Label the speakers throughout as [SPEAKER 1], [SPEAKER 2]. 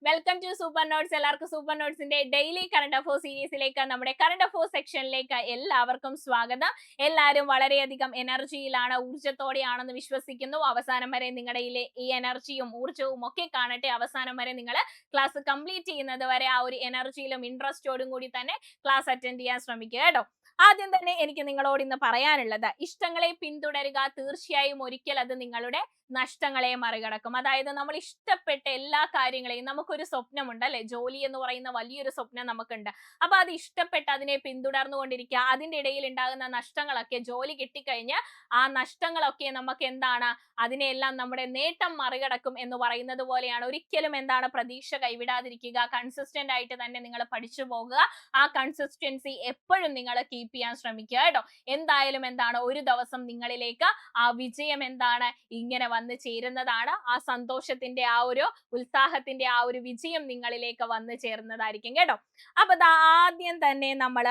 [SPEAKER 1] Welcome to super notes. എല്ലാവർക്കും super നോട്ട്സിന്റെ daily current affairs സീരീസിലേക്ക്, നമ്മുടെ കറണ്ട് അഫയേഴ്സ് സെക്ഷനിലേക്ക് എല്ലാവർക്കും സ്വാഗതം. എല്ലാവരും വളരെയധികം എനർജിയിലാണ്, ഊർജ്ജത്തോടെയാണെന്ന് വിശ്വസിക്കുന്നു. അവസാനം വരെ നിങ്ങളുടെ ഈ എനർജിയും ഊർജ്ജവും ഒക്കെ കാണട്ടെ. അവസാനം വരെ നിങ്ങൾ ക്ലാസ് കംപ്ലീറ്റ് ചെയ്യുന്നത് വരെ ആ ഒരു എനർജിയിലും ഇൻട്രസ്റ്റോടും കൂടി തന്നെ ക്ലാസ് അറ്റൻഡ് ചെയ്യാൻ ശ്രമിക്കുക കേട്ടോ. ആദ്യം തന്നെ എനിക്ക് നിങ്ങളോട് ഇന്ന് പറയാനുള്ളത്, ഇഷ്ടങ്ങളെ പിന്തുടരുക. തീർച്ചയായും ഒരിക്കൽ അത് നിങ്ങളുടെ നഷ്ടങ്ങളെ മറികടക്കും. അതായത് നമ്മൾ ഇഷ്ടപ്പെട്ട എല്ലാ കാര്യങ്ങളെയും, നമുക്കൊരു സ്വപ്നമുണ്ട് അല്ലെ, ജോലി എന്ന് പറയുന്ന വലിയൊരു സ്വപ്നം നമുക്കുണ്ട്. അപ്പൊ അത് ഇഷ്ടപ്പെട്ട് അതിനെ പിന്തുടർന്നുകൊണ്ടിരിക്കുക. അതിന്റെ ഇടയിൽ ഉണ്ടാകുന്ന നഷ്ടങ്ങളൊക്കെ, ജോലി കിട്ടിക്കഴിഞ്ഞ് ആ നഷ്ടങ്ങളൊക്കെ നമുക്ക് എന്താണ്, അതിനെല്ലാം നമ്മുടെ നേട്ടം മറികടക്കും എന്ന് പറയുന്നത് പോലെയാണ്. ഒരിക്കലും എന്താണ്, പ്രതീക്ഷ കൈവിടാതിരിക്കുക. കൺസിസ്റ്റന്റ് ആയിട്ട് തന്നെ നിങ്ങൾ പഠിച്ചു പോകുക. ആ കൺസിസ്റ്റൻസി എപ്പോഴും നിങ്ങൾ കീപ്പ് ചെയ്യാൻ ശ്രമിക്കുക കേട്ടോ. എന്തായാലും എന്താണ്, ഒരു ദിവസം നിങ്ങളിലേക്ക് ആ വിജയം എന്താണ്, ഇങ്ങനെ വന്ന് ചേരുന്നതാണ്. ആ സന്തോഷത്തിന്റെ, ആ ഒരു ഉത്സാഹത്തിന്റെ ആ ഒരു വിജയം നിങ്ങളിലേക്ക് വന്ന് ചേരുന്നതായിരിക്കും കേട്ടോ. അപ്പൊ ആദ്യം തന്നെ നമ്മൾ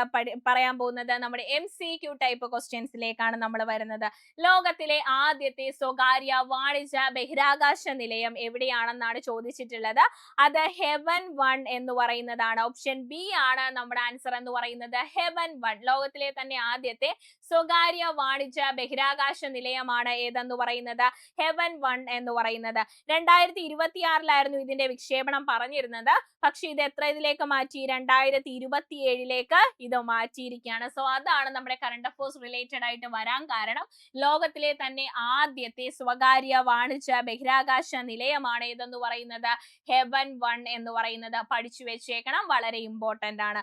[SPEAKER 1] പറയാൻ പോകുന്നത് നമ്മുടെ MCQ ടൈപ്പ് ക്വസ്റ്റ്യൻസിലേക്കാണ് നമ്മൾ വരുന്നത്. ലോകത്തിലെ ആദ്യത്തെ സ്വകാര്യ വാണിജ്യ ബഹിരാകാശ നിലയം എവിടെയാണെന്നാണ് ചോദിച്ചിട്ടുള്ളത്. അത് ഹെവൻ 1 എന്ന് പറയുന്നതാണ്. ഓപ്ഷൻ ബി ആണ് നമ്മുടെ ആൻസർ എന്ന് പറയുന്നത്. ഹെവൻ 1 ലോകത്തിലെ തന്നെ ആദ്യത്തെ സ്വകാര്യ വാണിജ്യ ബഹിരാകാശ നിലയമാണ് ഏതെന്ന് പറയുന്നത്, ഹെവൻ 1 എന്ന് പറയുന്നത്. 2026 ഇതിന്റെ വിക്ഷേപണം പറഞ്ഞിരുന്നത്. പക്ഷെ ഇത് ഇതിലേക്ക് മാറ്റി, 2027 ഇത് മാറ്റിയിരിക്കുകയാണ്. സോ അതാണ് നമ്മുടെ കറണ്ട് അഫയേഴ്സ് റിലേറ്റഡ് ആയിട്ട് വരാൻ കാരണം. ലോകത്തിലെ തന്നെ ആദ്യത്തെ സ്വകാര്യ വാണിജ്യ ബഹിരാകാശ നിലയമാണ് ഏതെന്ന് പറയുന്നത്, ഹെവൻ 1 എന്ന് പറയുന്നത്. പഠിച്ചു വെച്ചേക്കണം, വളരെ ഇമ്പോർട്ടന്റ് ആണ്.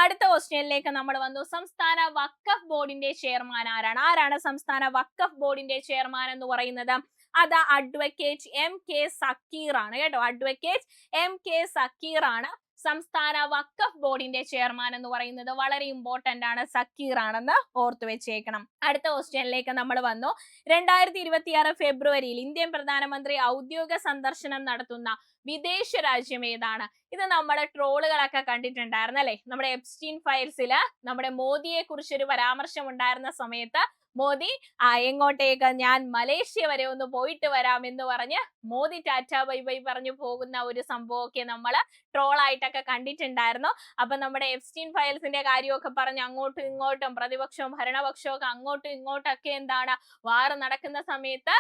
[SPEAKER 1] അടുത്ത ക്വസ്റ്റ്യനിലേക്ക് നമ്മൾ വന്നു. സംസ്ഥാന വഖഫ് ബോർഡിന്റെ ചെയർമാൻ ആരാണ് സംസ്ഥാന വഖഫ് ബോർഡിന്റെ ചെയർമാൻ എന്ന് പറയുന്നത്? അത് അഡ്വക്കേറ്റ് MK സക്കീർ ആണ് കേട്ടോ. അഡ്വക്കേറ്റ് MK സക്കീർ ആണ് സംസ്ഥാന വഖഫ് ബോർഡിന്റെ ചെയർമാൻ എന്ന് പറയുന്നത്. വളരെ ഇമ്പോർട്ടന്റ് ആണ്, സക്കീർ ആണെന്ന് ഓർത്തു വെച്ചേക്കണം. അടുത്ത ക്വസ്റ്റ്യനിലേക്ക് നമ്മൾ വന്നു. 2026 ഫെബ്രുവരിയിൽ ഇന്ത്യൻ പ്രധാനമന്ത്രി ഔദ്യോഗിക സന്ദർശനം നടത്തുന്ന വിദേശ രാജ്യം ഏതാണ്? ഇത് നമ്മുടെ ട്രോളുകളൊക്കെ കണ്ടിട്ടുണ്ടായിരുന്നു അല്ലെ. നമ്മുടെ എപ്സ്റ്റീൻ ഫയൽസില് നമ്മുടെ മോദിയെ കുറിച്ചൊരു പരാമർശം ഉണ്ടായിരുന്ന സമയത്ത് മോദി എങ്ങോട്ടേക്ക്, ഞാൻ മലേഷ്യ വരെ ഒന്ന് പോയിട്ട് വരാം എന്ന് പറഞ്ഞ് മോദി ടാറ്റ ബൈ ബൈ പറഞ്ഞു പോകുന്ന ഒരു സംഭവമൊക്കെ നമ്മൾ ട്രോളായിട്ടൊക്കെ കണ്ടിട്ടുണ്ടായിരുന്നു. അപ്പൊ നമ്മുടെ എപ്സ്റ്റീൻ ഫയൽസിന്റെ കാര്യമൊക്കെ പറഞ്ഞ് അങ്ങോട്ടും ഇങ്ങോട്ടും പ്രതിപക്ഷവും ഭരണപക്ഷവും ഒക്കെ അങ്ങോട്ടും ഇങ്ങോട്ടൊക്കെ എന്താണ്, വാർ നടക്കുന്ന സമയത്ത്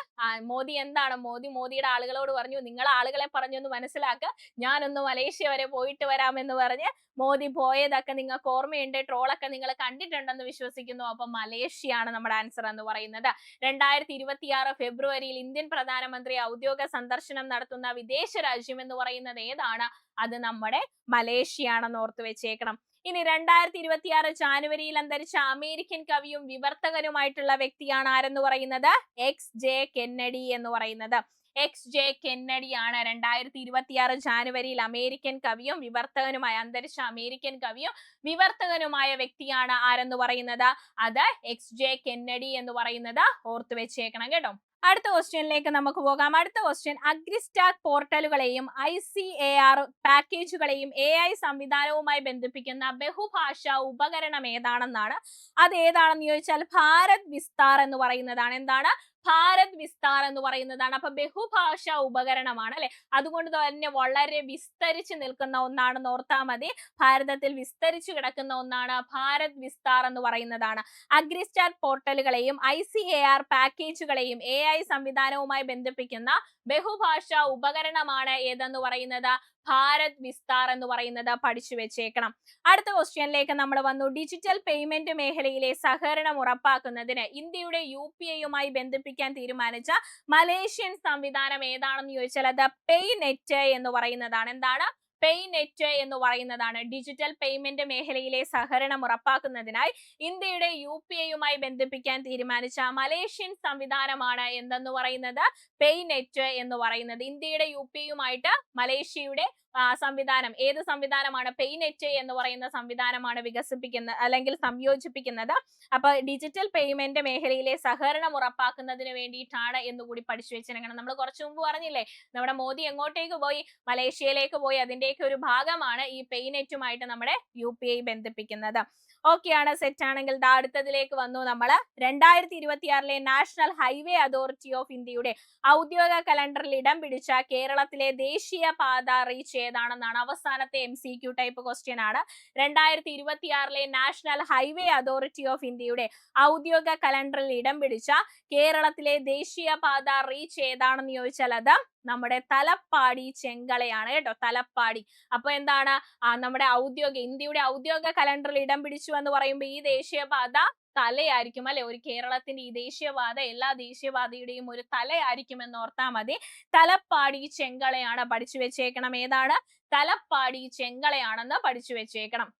[SPEAKER 1] മോദി എന്താണ്, മോദിയുടെ ആളുകളോട് പറഞ്ഞു, നിങ്ങൾ ആളുകളെ പറഞ്ഞൊന്ന് മനസ്സിലാക്കുക, ഞാനൊന്ന് മലേഷ്യ വരെ പോയിട്ട് വരാം എന്ന് പറഞ്ഞ് മോദി പോയതൊക്കെ നിങ്ങൾക്ക് ഓർമ്മയുണ്ട്. ട്രോളൊക്കെ നിങ്ങൾ കണ്ടിട്ടുണ്ടെന്ന് വിശ്വസിക്കുന്നു. അപ്പൊ മലേഷ്യയാണ് നമ്മുടെ ആൻസർ എന്ന് പറയുന്നത്. 2026 ഫെബ്രുവരിയിൽ ഇന്ത്യൻ പ്രധാനമന്ത്രി ഔദ്യോഗിക സന്ദർശനം നടത്തുന്ന വിദേശ രാജ്യം എന്ന് പറയുന്നത് ഏതാണ്? അത് നമ്മുടെ മലേഷ്യയാണെന്ന് ഓർത്തു വെച്ചേക്കണം. ഇനി 2026 ജാനുവരിയിൽ അന്തരിച്ച അമേരിക്കൻ കവിയും വിവർത്തകനുമായിട്ടുള്ള വ്യക്തിയാണ് ആരെന്ന് പറയുന്നത്? XJ കെന്നഡി എന്ന് പറയുന്നത്. XJ കെന്നഡി ആണ് 2026 ജാനുവരിയിൽ അമേരിക്കൻ കവിയും വിവർത്തകനുമായ, അന്തരിച്ച അമേരിക്കൻ കവിയും വിവർത്തകനുമായ വ്യക്തിയാണ് ആരെന്ന് പറയുന്നത്? അത് XJ കെന്നഡി എന്ന് പറയുന്നത്. ഓർത്തു വെച്ചേക്കണം കേട്ടോ. അടുത്ത ക്വസ്റ്റ്യനിലേക്ക് നമുക്ക് പോകാം. അടുത്ത ക്വസ്റ്റ്യൻ, അഗ്രിസ്റ്റാക്ക് പോർട്ടലുകളെയും ICAR പാക്കേജുകളെയും AI സംവിധാനവുമായി ബന്ധിപ്പിക്കുന്ന ബഹുഭാഷ ഉപകരണം ഏതാണെന്നാണ്. അത് ഏതാണെന്ന് ചോദിച്ചാൽ ഭാരത് വിസ്താർ എന്ന് പറയുന്നതാണ്. എന്താണ്? ഭാരത് വിസ്താർ എന്ന് പറയുന്നതാണ്. അപ്പൊ ബഹുഭാഷ ഉപകരണമാണ് അല്ലെ. അതുകൊണ്ട് തന്നെ വളരെ വിസ്തരിച്ച് നിൽക്കുന്ന ഒന്നാണെന്ന് ഓർത്താൽ മതി. ഭാരതത്തിൽ വിസ്തരിച്ചു കിടക്കുന്ന ഒന്നാണ് ഭാരത് വിസ്താർ എന്ന് പറയുന്നതാണ്. അഗ്രിസ്റ്റാക്ക് പോർട്ടലുകളെയും ICAR പാക്കേജുകളെയും AI സംവിധാനവുമായി ബന്ധിപ്പിക്കുന്ന ബഹുഭാഷ ഉപകരണമാണ് ഏതെന്ന് പറയുന്നത്? ഭാരത് വിസ്താർ എന്ന് പറയുന്നത്. പഠിച്ചു വെച്ചേക്കണം. അടുത്ത ക്വസ്റ്റ്യനിലേക്ക് നമ്മൾ വന്നു. ഡിജിറ്റൽ പേയ്മെന്റ് മേഖലയിലെ സഹകരണം ഉറപ്പാക്കുന്നതിന് ഇന്ത്യയുടെ UPI ബന്ധിപ്പിക്കാൻ തീരുമാനിച്ച മലേഷ്യൻ സംവിധാനം ഏതാണെന്ന് ചോദിച്ചാൽ അത് PayNet എന്ന് പറയുന്നതാണ്. എന്താണ്? PayNet എന്ന് പറയുന്നതാണ്. ഡിജിറ്റൽ പേയ്മെന്റ് മേഖലയിലെ സഹകരണം ഉറപ്പാക്കുന്നതിനായി ഇന്ത്യയുടെ UPI ബന്ധിപ്പിക്കാൻ തീരുമാനിച്ച മലേഷ്യൻ സംവിധാനമാണ് എന്തെന്ന് പറയുന്നത്? PayNet എന്ന് പറയുന്നത്. ഇന്ത്യയുടെ UPI മലേഷ്യയുടെ സംവിധാനം, ഏത് സംവിധാനമാണ്? PayNet എന്ന് പറയുന്ന സംവിധാനമാണ് വികസിപ്പിക്കുന്നത് അല്ലെങ്കിൽ സംയോജിപ്പിക്കുന്നത്. അപ്പൊ ഡിജിറ്റൽ പേയ്മെന്റ് മേഖലയിലെ സഹകരണം ഉറപ്പാക്കുന്നതിന് വേണ്ടിയിട്ടാണ് എന്നുകൂടി പഠിച്ചു വെച്ചിരിക്കണം. നമ്മൾ കുറച്ചു മുമ്പ് പറഞ്ഞില്ലേ, നമ്മുടെ മോദി എങ്ങോട്ടേക്ക് പോയി? മലേഷ്യയിലേക്ക് പോയി. അതിന്റെയൊക്കെ ഒരു ഭാഗമാണ് ഈ PayNet നമ്മുടെ UPI ബന്ധിപ്പിക്കുന്നത്. ഓക്കെ ആണ്, സെറ്റ് ആണെങ്കിൽ ദാ അടുത്തതിലേക്ക് വന്നു. നമ്മള് 2026 നാഷണൽ ഹൈവേ അതോറിറ്റി ഓഫ് ഇന്ത്യയുടെ ഔദ്യോഗിക കലണ്ടറിൽ ഇടം പിടിച്ച കേരളത്തിലെ ദേശീയ പാത റീച്ച് ഏതാണെന്നാണ് അവസാനത്തെ MCQ ടൈപ്പ് ക്വസ്റ്റ്യൻ ആണ്. 2026 നാഷണൽ ഹൈവേ അതോറിറ്റി ഓഫ് ഇന്ത്യയുടെ ഔദ്യോഗിക കലണ്ടറിൽ ഇടം പിടിച്ച കേരളത്തിലെ ദേശീയ പാത റീച്ച് ഏതാണെന്ന് ചോദിച്ചാൽ അത് നമ്മുടെ തലപ്പാടി ചെങ്കളയാണ് കേട്ടോ, തലപ്പാടി. അപ്പൊ എന്താണ് നമ്മുടെ ഇന്ത്യയുടെ ഔദ്യോഗിക കലണ്ടറിൽ ഇടം പിടിച്ചു എന്ന് പറയുമ്പോൾ ഈ ദേശീയപാത തലയായിരിക്കും അല്ലെ, ഒരു കേരളത്തിന്റെ ഈ ദേശീയപാത എല്ലാ ദേശീയപാതയുടെയും ഒരു തലയായിരിക്കും എന്ന് ഓർത്താൽ മതി. തലപ്പാടി ചെങ്കളയാണ് പഠിച്ചു വെച്ചേക്കണം. ഏതാണ്? തലപ്പാടി ചെങ്കളയാണെന്ന് പഠിച്ചു വെച്ചേക്കണം.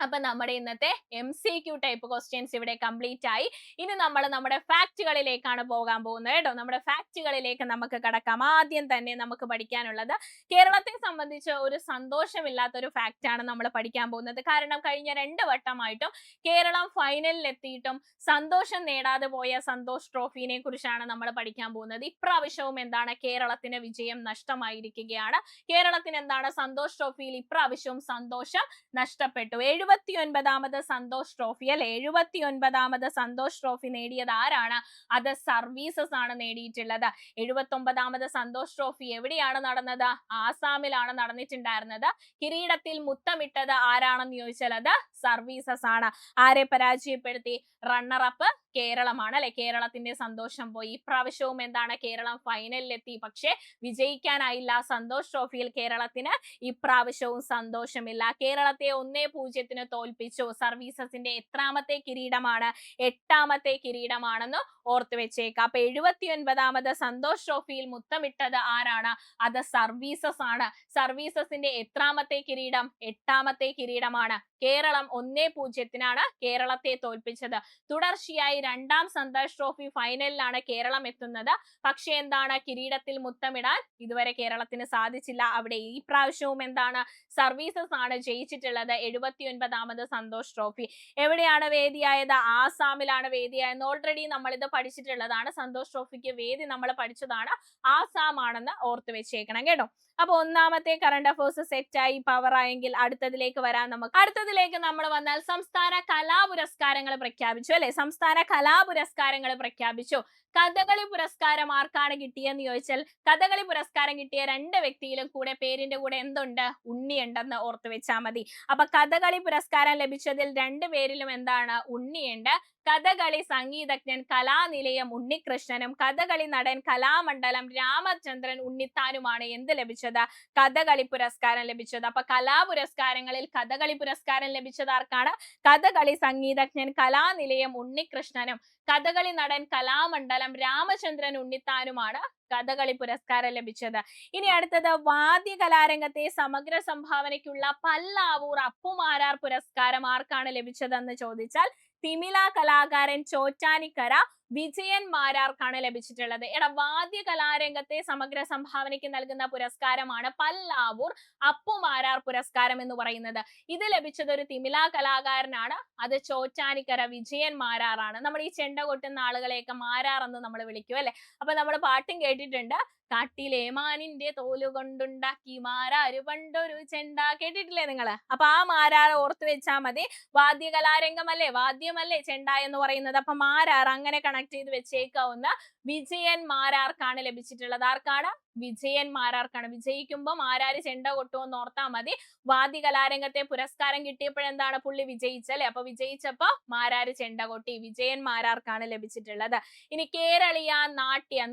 [SPEAKER 1] അപ്പൊ നമ്മുടെ ഇന്നത്തെ MCQ ടൈപ്പ് ക്വസ്റ്റ്യൻസ് ഇവിടെ കംപ്ലീറ്റ് ആയി. ഇനി നമ്മൾ നമ്മുടെ ഫാക്റ്റുകളിലേക്കാണ് പോകാൻ പോകുന്നത് കേട്ടോ. നമ്മുടെ ഫാക്റ്റുകളിലേക്ക് നമുക്ക് കടക്കാം. ആദ്യം തന്നെ നമുക്ക് പഠിക്കാനുള്ളത് കേരളത്തെ സംബന്ധിച്ച് ഒരു സന്തോഷമില്ലാത്ത ഒരു ഫാക്റ്റ് ആണ് നമ്മൾ പഠിക്കാൻ പോകുന്നത്. കാരണം കഴിഞ്ഞ 2 വട്ടമായിട്ടും കേരളം ഫൈനലിൽ എത്തിയിട്ടും സന്തോഷം നേടാതെ പോയ സന്തോഷ് ട്രോഫിനെ കുറിച്ചാണ് നമ്മൾ പഠിക്കാൻ പോകുന്നത്. ഇപ്രാവശ്യവും എന്താണ്, കേരളത്തിന് വിജയം നഷ്ടമായിരിക്കുകയാണ്. കേരളത്തിന് എന്താണ്, സന്തോഷ് ട്രോഫിയിൽ ഇപ്രാവശ്യവും സന്തോഷം നഷ്ടപ്പെട്ടു. 79ാമത് സന്തോഷ് ട്രോഫി അല്ലെ, 79ാമത് സന്തോഷ് ട്രോഫി നേടിയത് ആരാണ്? അത് സർവീസസ് ആണ് നേടിയിട്ടുള്ളത്. 79ാമത് സന്തോഷ് ട്രോഫി എവിടെയാണ് നടന്നത്? ആസാമിലാണ് നടന്നിട്ടുണ്ടായിരുന്നത്. കിരീടത്തിൽ മുത്തമിട്ടത് ആരാണെന്ന് ചോദിച്ചാൽ അത് സർവീസസ് ആണ്. ആരെ പരാജയപ്പെടുത്തി? റണ്ണറപ്പ് കേരളമാണ് അല്ലെ. കേരളത്തിന്റെ സന്തോഷം പോയി. ഇപ്രാവശ്യവും എന്താണ്, കേരളം ഫൈനലിലെത്തി, പക്ഷെ വിജയിക്കാനായില്ല. സന്തോഷ് ട്രോഫിയിൽ കേരളത്തിന് ഇപ്രാവശ്യവും സന്തോഷമില്ല. കേരളത്തെ 1-0 തോൽപ്പിച്ചു. സർവീസസിന്റെ എത്രാമത്തെ കിരീടമാണ്? 8ാമത്തെ കിരീടമാണെന്ന് ഓർത്തു വെച്ചേക്കാം. അപ്പൊ 79ാമത് സന്തോഷ് ട്രോഫിയിൽ മുത്തമിട്ടത് ആരാണ്? അത് സർവീസസ് ആണ്. സർവീസസിന്റെ എത്രാമത്തെ കിരീടം? 8ാമത്തെ കിരീടമാണ്. കേരളം 1-0 കേരളത്തെ തോൽപ്പിച്ചത്. തുടർച്ചയായി 2ാം സന്തോഷ് ട്രോഫി ഫൈനലിലാണ് കേരളം എത്തുന്നത്. പക്ഷെ എന്താണ്, കിരീടത്തിൽ മുത്തമിടാൻ ഇതുവരെ കേരളത്തിന് സാധിച്ചില്ല. അവിടെ ഈ പ്രാവശ്യവും എന്താണ്, സർവീസസ് ആണ് ജയിച്ചിട്ടുള്ളത് 79ാമത് സന്തോഷ് ട്രോഫി. എവിടെയാണ് വേദിയായത്? ആസാമിലാണ് വേദിയായത്. ഓൾറെഡി നമ്മൾ ഇത് പഠിച്ചിട്ടുള്ളതാണ്. സന്തോഷ് ട്രോഫിക്ക് വേദി നമ്മൾ പഠിച്ചതാണ്, ആസാം ആണെന്ന് ഓർത്തു വെച്ചേക്കണം കേട്ടോ. അപ്പൊ 1ാമത്തെ കറണ്ട് അഫേഴ്സ് സെറ്റ് ആയി, പവർ ആയെങ്കിൽ അടുത്തതിലേക്ക് വരാൻ നമുക്ക്. അടുത്തതിലേക്ക് നമ്മൾ വന്നാൽ സംസ്ഥാന കലാപുരസ്കാരങ്ങൾ പ്രഖ്യാപിച്ചു അല്ലെ. സംസ്ഥാന കലാപുരസ്കാരങ്ങൾ പ്രഖ്യാപിച്ചു. കഥകളി പുരസ്കാരം ആർക്കാണ് കിട്ടിയെന്ന് ചോദിച്ചാൽ കഥകളി പുരസ്കാരം കിട്ടിയ 2 വ്യക്തിയിലും കൂടെ പേരിന്റെ കൂടെ എന്തുണ്ട്? ഉണ്ണിയുണ്ടെന്ന് ഓർത്തു വെച്ചാൽ മതി. അപ്പൊ കഥകളി പുരസ്കാരം ലഭിച്ചതിൽ 2 പേരിലും എന്താണ്? ഉണ്ണിയുണ്ട്. കഥകളി സംഗീതജ്ഞൻ കലാനിലയം ഉണ്ണികൃഷ്ണനും കഥകളി നടൻ കലാമണ്ഡലം രാമചന്ദ്രൻ ഉണ്ണിത്താനുമാണ് എന്ത് ലഭിച്ചത്? കഥകളി പുരസ്കാരം ലഭിച്ചത്. അപ്പൊ കലാപുരസ്കാരങ്ങളിൽ കഥകളി പുരസ്കാരം ലഭിച്ചത് ആർക്കാണ്? കഥകളി സംഗീതജ്ഞൻ കലാനിലയം ഉണ്ണികൃഷ്ണനും കഥകളി നടൻ കലാമണ്ഡലം രാമചന്ദ്രൻ ഉണ്ണിത്താനുമാണ് കഥകളി പുരസ്കാരം ലഭിച്ചത്. ഇനി അടുത്തത് വാദ്യ കലാരംഗത്തെ സമഗ്ര സംഭാവനയ്ക്കുള്ള പല്ലാവൂർ അപ്പുമാരാർ പുരസ്കാരം ആർക്കാണ് ലഭിച്ചതെന്ന് ചോദിച്ചാൽ തിമില കലാകാരൻ ചോറ്റാനിക്കര വിജയൻ മാരാർക്കാണ് ലഭിച്ചിട്ടുള്ളത്. വാദ്യ കലാരംഗത്തെ സമഗ്ര സംഭാവനയ്ക്ക് നൽകുന്ന പുരസ്കാരമാണ് പല്ലാവൂർ അപ്പുമാരാർ പുരസ്കാരം എന്ന് പറയുന്നത്. ഇത് ലഭിച്ചത് ഒരു തിമില കലാകാരനാണ്, അത് ചോറ്റാനിക്കര വിജയൻ മാരാറാണ്. നമ്മൾ ഈ ചെണ്ട കൊട്ടുന്ന ആളുകളെയൊക്കെ മാരാർ എന്ന് നമ്മൾ വിളിക്കും അല്ലെ. അപ്പൊ നമ്മൾ പാട്ടും കേട്ടിട്ടുണ്ട്, കാട്ടിലെ മാനിന്റെ തോലുകൊണ്ടുണ്ടാക്കി മാരാര് പണ്ടൊരു ചെണ്ട, കേട്ടിട്ടില്ലേ നിങ്ങള്? അപ്പൊ ആ മാരാർ ഓർത്തു വെച്ചാൽ മതി. വാദ്യ കലാരംഗമല്ലേ, വാദ്യമല്ലേ ചെണ്ട എന്ന് പറയുന്നത്. അപ്പൊ മാരാർ അങ്ങനെ കണക്ട് ചെയ്ത് വെച്ചേക്കാവുന്ന വിജയൻ മാരാർക്കാണ് ലഭിച്ചിട്ടുള്ളത്. ആർക്കാണ്? വിജയൻ മാരാർക്കാണ്. വിജയിക്കുമ്പോൾ മാരാര് ചെണ്ട കൊട്ടുമെന്ന് ഓർത്താൽ മതി. വാദ്യ കലാരംഗത്തെ പുരസ്കാരം കിട്ടിയപ്പോഴെന്താണ്, പുള്ളി വിജയിച്ചല്ലേ. അപ്പൊ വിജയിച്ചപ്പോ മാരാര് ചെണ്ട കൊട്ടി. വിജയൻ മാരാർക്കാണ് ലഭിച്ചിട്ടുള്ളത്. ഇനി കേരളീയ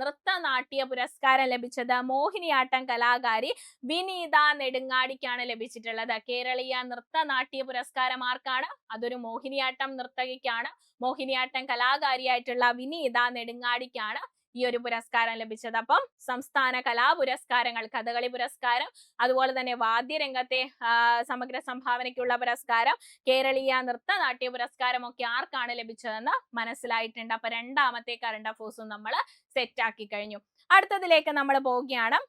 [SPEAKER 1] നൃത്തനാട്യ പുരസ്കാരം ലഭിച്ചത് മോഹിനിയാട്ടം കലാകാരി വിനീത നെടുങ്ങാടിക്കാണ് ലഭിച്ചിട്ടുള്ളത്. കേരളീയ നൃത്തനാട്യ പുരസ്കാരം ആർക്കാണ്? അതൊരു മോഹിനിയാട്ടം നർത്തകിക്കാണ്. മോഹിനിയാട്ടം കലാകാരിയായിട്ടുള്ള വിനീത നെടുങ്ങാടിക്കാണ് ഈ ഒരു പുരസ്കാരം ലഭിച്ചത്. അപ്പം സംസ്ഥാന കലാപുരസ്കാരങ്ങൾ, കഥകളി പുരസ്കാരം, അതുപോലെ തന്നെ വാദ്യരംഗത്തെ സമഗ്ര സംഭാവനയ്ക്കുള്ള പുരസ്കാരം, കേരളീയ നൃത്തനാട്യ പുരസ്കാരം ഒക്കെ ആർക്കാണ് ലഭിച്ചതെന്ന് മനസ്സിലായിട്ടുണ്ട്. അപ്പൊ 2ാമത്തെ കറണ്ട് അഫേഴ്സും നമ്മൾ സെറ്റ് ആക്കി കഴിഞ്ഞു. അടുത്തതിലേക്ക് നമ്മൾ പോവുകയാണ്.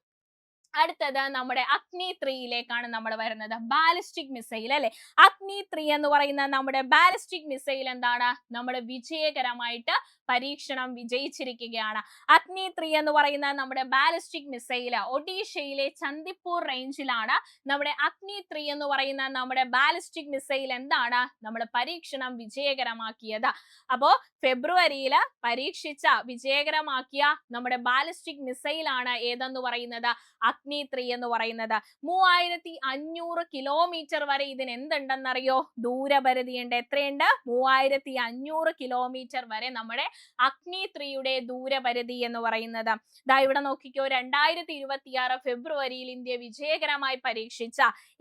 [SPEAKER 1] അടുത്തത് നമ്മുടെ അഗ്നി 3യിലേക്കാണ് നമ്മൾ വരുന്നത്. ബാലിസ്റ്റിക് മിസൈൽ അല്ലെ. അഗ്നി 3 എന്ന് പറയുന്ന നമ്മുടെ ബാലിസ്റ്റിക് മിസൈൽ എന്താണ്, നമ്മൾ വിജയകരമായിട്ട് പരീക്ഷണം വിജയിച്ചിരിക്കുകയാണ്. അഗ്നി 3 എന്ന് പറയുന്ന നമ്മുടെ ബാലിസ്റ്റിക് മിസൈൽ ഒഡീഷയിലെ ചന്ദിപ്പൂർ റേഞ്ചിലാണ് നമ്മുടെ അഗ്നി 3 എന്ന് പറയുന്ന നമ്മുടെ ബാലിസ്റ്റിക് മിസൈൽ എന്താണ്, നമ്മൾ പരീക്ഷണം വിജയകരമാക്കിയത്. അപ്പോ ഫെബ്രുവരിയിൽ പരീക്ഷിച്ച വിജയകരമാക്കിയ നമ്മുടെ ബാലിസ്റ്റിക് മിസൈൽ ആണ് ഏതെന്ന് പറയുന്നത്, അഗ്നി 3 എന്ന് പറയുന്നത്. 3500 കിലോമീറ്റർ വരെ ഇതിന് എന്തുണ്ടെന്നറിയോ, ദൂരപരിധി ഉണ്ട്. എത്രയുണ്ട്, 3500 കിലോമീറ്റർ വരെ നമ്മുടെ അഗ്നി 3യുടെ ദൂരപരിധി എന്ന് പറയുന്നത്. ദാ ഇവിടെ നോക്കിക്കോ, 2026 ഫെബ്രുവരിയിൽ ഇന്ത്യ വിജയകരമായി പരീക്ഷിച്ച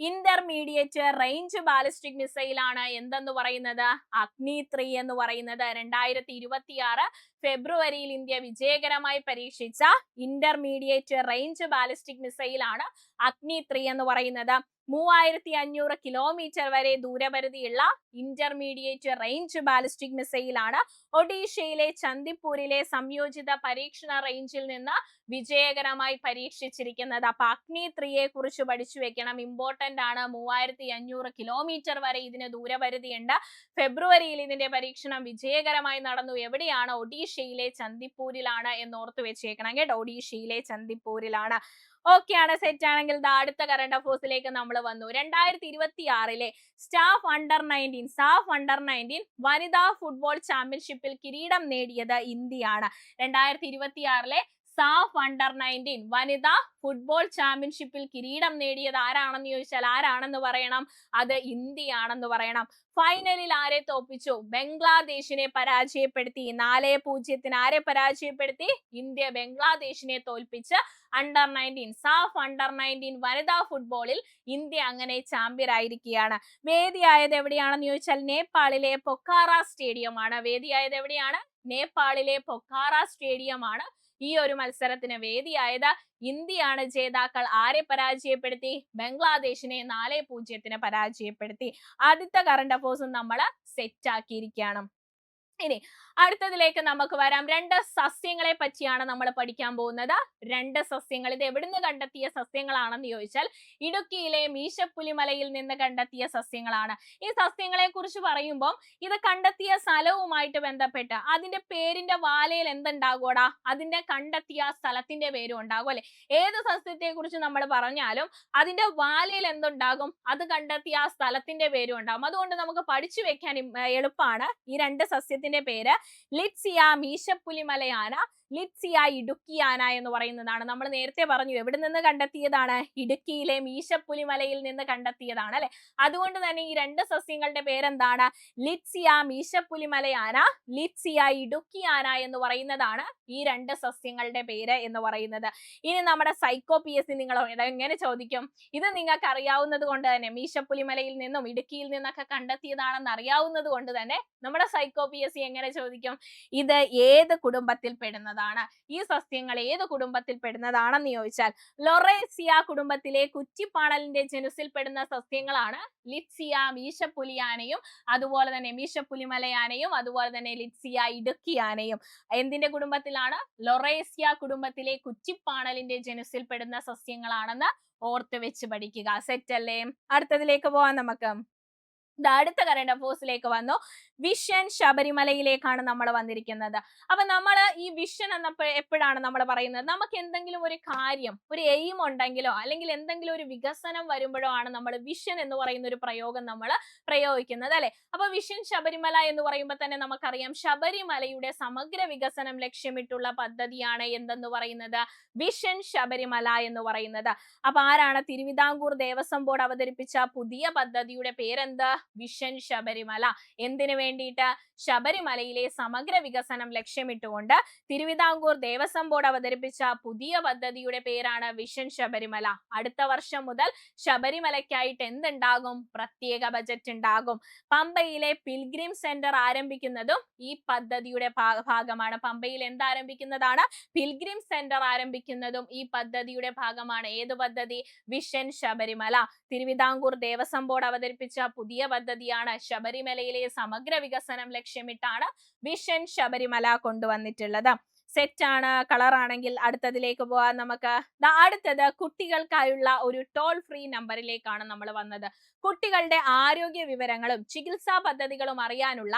[SPEAKER 1] ഇന്റർമീഡിയറ്റ് റേഞ്ച് ബാലിസ്റ്റിക് മിസൈൽ ആണ് എന്തെന്ന് പറയുന്നത്, അഗ്നി 3 എന്ന് പറയുന്നത്. 2026 ഫെബ്രുവരിയിൽ ഇന്ത്യ വിജയകരമായി പരീക്ഷിച്ച ഇന്റർമീഡിയറ്റ് റേഞ്ച് ബാലിസ്റ്റിക് മിസൈൽ ആണ് അഗ്നി 3 എന്ന് പറയുന്നത്. 3500 കിലോമീറ്റർ വരെ ദൂരപരിധിയുള്ള ഇന്റർമീഡിയറ്റ് റേഞ്ച് ബാലിസ്റ്റിക് മിസൈൽ ആണ് ഒഡീഷയിലെ ചന്ദിപ്പൂരിലെ സംയോജിത പരീക്ഷണ റേഞ്ചിൽ നിന്ന് വിജയകരമായി പരീക്ഷിച്ചിരിക്കുന്നത്. അപ്പൊ അഗ്നി 3യെ കുറിച്ച് പഠിച്ചു വെക്കണം, ഇമ്പോർട്ടന്റ് ആണ്. 3500 കിലോമീറ്റർ വരെ ഇതിന് ദൂരപരിധി ഉണ്ട്. ഫെബ്രുവരിയിൽ ഇതിന്റെ പരീക്ഷണം വിജയകരമായി നടന്നു. എവിടെയാണ്, ഒഡീഷയിലെ ചന്ദിപ്പൂരിലാണ് എന്ന് ഓർത്തു വെച്ചേക്കണം കേട്ടോ. ഒഡീഷയിലെ ചന്ദിപ്പൂരിലാണ്. ഓക്കെ ആണ്, സെറ്റ് ആണെങ്കിൽ അടുത്ത കറണ്ട് അഫേഴ്സിലേക്ക് നമ്മൾ വന്നു. 2026 സാഫ് അണ്ടർ 19 വനിതാ ഫുട്ബോൾ ചാമ്പ്യൻഷിപ്പിൽ കിരീടം നേടിയത് ഇന്ത്യയാണ്. 2026 സാഫ് അണ്ടർ 19 വനിതാ ഫുട്ബോൾ ചാമ്പ്യൻഷിപ്പിൽ കിരീടം നേടിയത് ആരാണെന്ന് ചോദിച്ചാൽ ആരാണെന്ന് പറയണം, അത് ഇന്ത്യയാണെന്ന് പറയണം. ഫൈനലിൽ ആരെ തോപ്പിച്ചു, ബംഗ്ലാദേശിനെ പരാജയപ്പെടുത്തി. 4-0 ആരെ പരാജയപ്പെടുത്തി, ഇന്ത്യ ബംഗ്ലാദേശിനെ തോൽപ്പിച്ച് അണ്ടർ 19 സാഫ് അണ്ടർ 19 വനിതാ ഫുട്ബോളിൽ ഇന്ത്യ അങ്ങനെ ചാമ്പ്യൻ ആയിരിക്കുകയാണ്. വേദിയായത് എവിടെയാണെന്ന് ചോദിച്ചാൽ നേപ്പാളിലെ പൊക്കാറ സ്റ്റേഡിയം ആണ്. വേദിയായത് എവിടെയാണ്, നേപ്പാളിലെ പൊക്കാറ സ്റ്റേഡിയം ആണ് ഈ ഒരു മത്സരത്തിന് വേദിയായത്. ഇന്ത്യയാണ് ജേതാക്കൾ. ആരെ പരാജയപ്പെടുത്തി, ബംഗ്ലാദേശിനെ 4-0 പരാജയപ്പെടുത്തി. ആദ്യത്തെ കറണ്ട് അഫേഴ്സും നമ്മൾ സെറ്റ് ആക്കിയിരിക്കുകയാണ്. ഇനി അടുത്തതിലേക്ക് നമുക്ക് വരാം. 2 സസ്യങ്ങളെ പറ്റിയാണ് നമ്മൾ പഠിക്കാൻ പോകുന്നത്. 2 സസ്യങ്ങൾ. ഇത് എവിടുന്ന് കണ്ടെത്തിയ സസ്യങ്ങളാണെന്ന് ചോദിച്ചാൽ ഇടുക്കിയിലെ മീശപ്പുലിമലയിൽ നിന്ന് കണ്ടെത്തിയ സസ്യങ്ങളാണ്. ഈ സസ്യങ്ങളെ കുറിച്ച് പറയുമ്പോൾ ഇത് കണ്ടെത്തിയ സ്ഥലവുമായിട്ട് ബന്ധപ്പെട്ട് അതിന്റെ പേരിന്റെ വാലയിൽ എന്തുണ്ടാകൂടാ, അതിന്റെ കണ്ടെത്തിയ സ്ഥലത്തിന്റെ പേരും ഉണ്ടാകും അല്ലെ. ഏത് സസ്യത്തെ കുറിച്ച് നമ്മൾ പറഞ്ഞാലും അതിന്റെ വാലയിൽ എന്തുണ്ടാകും, അത് കണ്ടെത്തിയ ആ സ്ഥലത്തിന്റെ പേരും ഉണ്ടാകും. അതുകൊണ്ട് നമുക്ക് പഠിച്ചു വെക്കാൻ എളുപ്പമാണ്. ഈ 2 സസ്യത്തിന്റെ പേര് ലിറ്റ്സിയ മീശപ്പുലിമലയാന, ലിറ്റ്സിയ ഇടുക്കിയാന എന്ന് പറയുന്നതാണ്. നമ്മൾ നേരത്തെ പറഞ്ഞു എവിടെ നിന്ന് കണ്ടെത്തിയതാണ്, ഇടുക്കിയിലെ മീശപ്പുലിമലയിൽ നിന്ന് കണ്ടെത്തിയതാണ് അല്ലെ. അതുകൊണ്ട് തന്നെ ഈ 2 സസ്യങ്ങളുടെ പേരെന്താണ്, ലിറ്റ്സിയ മീശപ്പുലിമലയാന, ലിറ്റ്സിയ ഇടുക്കിയാന എന്ന് പറയുന്നതാണ് ഈ 2 സസ്യങ്ങളുടെ പേര് എന്ന് പറയുന്നത്. ഇനി നമ്മുടെ സൈക്കോ PSC നിങ്ങൾ എങ്ങനെ ചോദിക്കും, ഇത് നിങ്ങൾക്ക് അറിയാവുന്നത് കൊണ്ട് തന്നെ, മീശപ്പുലിമലയിൽ നിന്നും ഇടുക്കിയിൽ നിന്നൊക്കെ കണ്ടെത്തിയതാണെന്ന് അറിയാവുന്നത് കൊണ്ട് തന്നെ നമ്മുടെ സൈക്കോ PSC എങ്ങനെ ചോദിക്കും, ഇത് ഏത് കുടുംബത്തിൽ പെടുന്നതാണ്, ഈ സസ്യങ്ങൾ ഏത് കുടുംബത്തിൽ പെടുന്നതാണെന്ന് ചോദിച്ചാൽ ലൊറേസിയ കുടുംബത്തിലെ കുറ്റിപ്പാണലിന്റെ ജനുസിൽ പെടുന്ന സസ്യങ്ങളാണ് ലിറ്റ്സിയ മീശപ്പുലിയാനയും അതുപോലെ തന്നെ മീശപ്പുലിമലയാനയും അതുപോലെ തന്നെ ലിറ്റ്സിയ ഇടുക്കിയാനയും. എന്തിന്റെ കുടുംബത്തിലാണ്, ലൊറേസിയ കുടുംബത്തിലെ കുറ്റിപ്പാണലിന്റെ ജനുസിൽ പെടുന്ന സസ്യങ്ങളാണെന്ന് ഓർത്ത് വെച്ച് പഠിക്കുക. സെറ്റ് അല്ലേ? അടുത്തതിലേക്ക് പോവാൻ നമുക്ക്. അടുത്ത കറണ്ട് അഫേഴ്സിലേക്ക് വന്നു. വിഷൻ ശബരിമലയിലേക്കാണ് നമ്മൾ വന്നിരിക്കുന്നത്. അപ്പൊ നമ്മൾ ഈ വിഷൻ എന്നപ്പോൾ എപ്പോഴാണ് നമ്മൾ പറയുന്നത്, നമുക്ക് എന്തെങ്കിലും ഒരു കാര്യം, ഒരു എയിം ഉണ്ടെങ്കിലോ അല്ലെങ്കിൽ എന്തെങ്കിലും ഒരു വികസനം വരുമ്പോഴോ ആണ് നമ്മൾ വിഷൻ എന്ന് പറയുന്ന ഒരു പ്രയോഗം നമ്മൾ പ്രയോഗിക്കുന്നത് അല്ലെ. അപ്പൊ വിഷൻ ശബരിമല എന്ന് പറയുമ്പോൾ തന്നെ നമുക്കറിയാം ശബരിമലയുടെ സമഗ്ര വികസനം ലക്ഷ്യമിട്ടുള്ള പദ്ധതിയാണ് എന്തെന്ന് പറയുന്നത്, വിഷൻ ശബരിമല എന്ന് പറയുന്നത്. അപ്പൊ ആരാണ്, തിരുവിതാംകൂർ ദേവസ്വം ബോർഡ് അവതരിപ്പിച്ച പുതിയ പദ്ധതിയുടെ പേരെന്ത്, വിഷൻ ശബരിമല. എന്തിനു വേണ്ടിയിട്ട്, ശബരിമലയിലെ സമഗ്ര വികസനം ലക്ഷ്യമിട്ടുകൊണ്ട് തിരുവിതാംകൂർ ദേവസ്വം ബോർഡ് അവതരിപ്പിച്ച പുതിയ പദ്ധതിയുടെ പേരാണ് വിഷൻ ശബരിമല. അടുത്ത വർഷം മുതൽ ശബരിമലയ്ക്കായിട്ട് എന്തുണ്ടാകും, പ്രത്യേക ബജറ്റ് ഉണ്ടാകും. പമ്പയിലെ പിൽഗ്രിം സെന്റർ ആരംഭിക്കുന്നതും ഈ പദ്ധതിയുടെ ഭാഗമാണ്. പമ്പയിൽ എന്താരംഭിക്കുന്നതാണ്, പിൽഗ്രിം സെന്റർ ആരംഭിക്കുന്നതും ഈ പദ്ധതിയുടെ ഭാഗമാണ്. ഏത് പദ്ധതി, വിഷൻ ശബരിമല. തിരുവിതാംകൂർ ദേവസ്വം ബോർഡ് അവതരിപ്പിച്ച പുതിയ പദ്ധതിയാണ്. ശബരിമലയിലെ സമഗ്ര വികസനം ലക്ഷ്യമിട്ടാണ് വിഷൻ ശബരിമല കൊണ്ടുവന്നിട്ടുള്ളത്. സെറ്റ് ആണ്, കളർ ആണെങ്കിൽ അടുത്തതിലേക്ക് പോവാം നമുക്ക്. അടുത്തത് കുട്ടികൾക്കായുള്ള ഒരു ടോൾ ഫ്രീ നമ്പറിലേക്കാണ് നമ്മൾ വന്നത്. കുട്ടികളുടെ ആരോഗ്യ വിവരങ്ങളും ചികിത്സാ പദ്ധതികളും അറിയാനുള്ള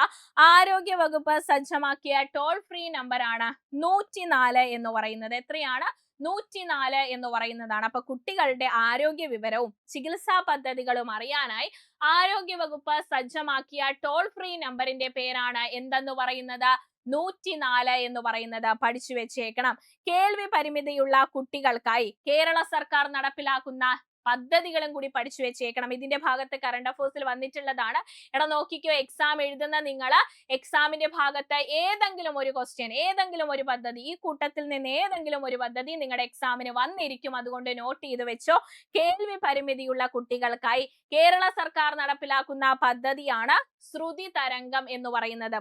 [SPEAKER 1] ആരോഗ്യ വകുപ്പ് സജ്ജമാക്കിയ ടോൾ ഫ്രീ നമ്പറാണ് 104 എന്ന് പറയുന്നത്. എത്രയാണ്? 104 എന്ന് പറയുന്നതാണ്. അപ്പൊ കുട്ടികളുടെ ആരോഗ്യ വിവരവും ചികിത്സാ പദ്ധതികളും അറിയാനായി ആരോഗ്യ വകുപ്പ് സജ്ജമാക്കിയ ടോൾ ഫ്രീ നമ്പറിന്റെ പേരാണ് എന്തെന്ന് പറയുന്നത്? 104 എന്ന് പറയുന്നത്. പഠിച്ചു വെച്ചേക്കണം. കേൾവി പരിമിതിയുള്ള കുട്ടികൾക്കായി കേരള സർക്കാർ നടപ്പിലാക്കുന്ന പദ്ധതികളും കൂടി പഠിച്ചു വെച്ചേക്കണം. ഇതിന്റെ ഭാഗത്ത് കറണ്ട് അഫേഴ്സിൽ വന്നിട്ടുള്ളതാണ്. എടാ നോക്കിക്കോ, എക്സാം എഴുതുന്ന നിങ്ങള് എക്സാമിന്റെ ഭാഗത്ത് ഏതെങ്കിലും ഒരു ക്വസ്റ്റ്യൻ, ഏതെങ്കിലും ഒരു പദ്ധതി, ഈ കൂട്ടത്തിൽ നിന്ന് ഏതെങ്കിലും ഒരു പദ്ധതി നിങ്ങളുടെ എക്സാമിന് വന്നിരിക്കും. അതുകൊണ്ട് നോട്ട് ചെയ്ത് വെച്ചോ. കേൾവി പരിമിതിയുള്ള കുട്ടികൾക്കായി കേരള സർക്കാർ നടപ്പിലാക്കുന്ന പദ്ധതിയാണ് ശ്രുതി തരംഗം എന്ന് പറയുന്നത്.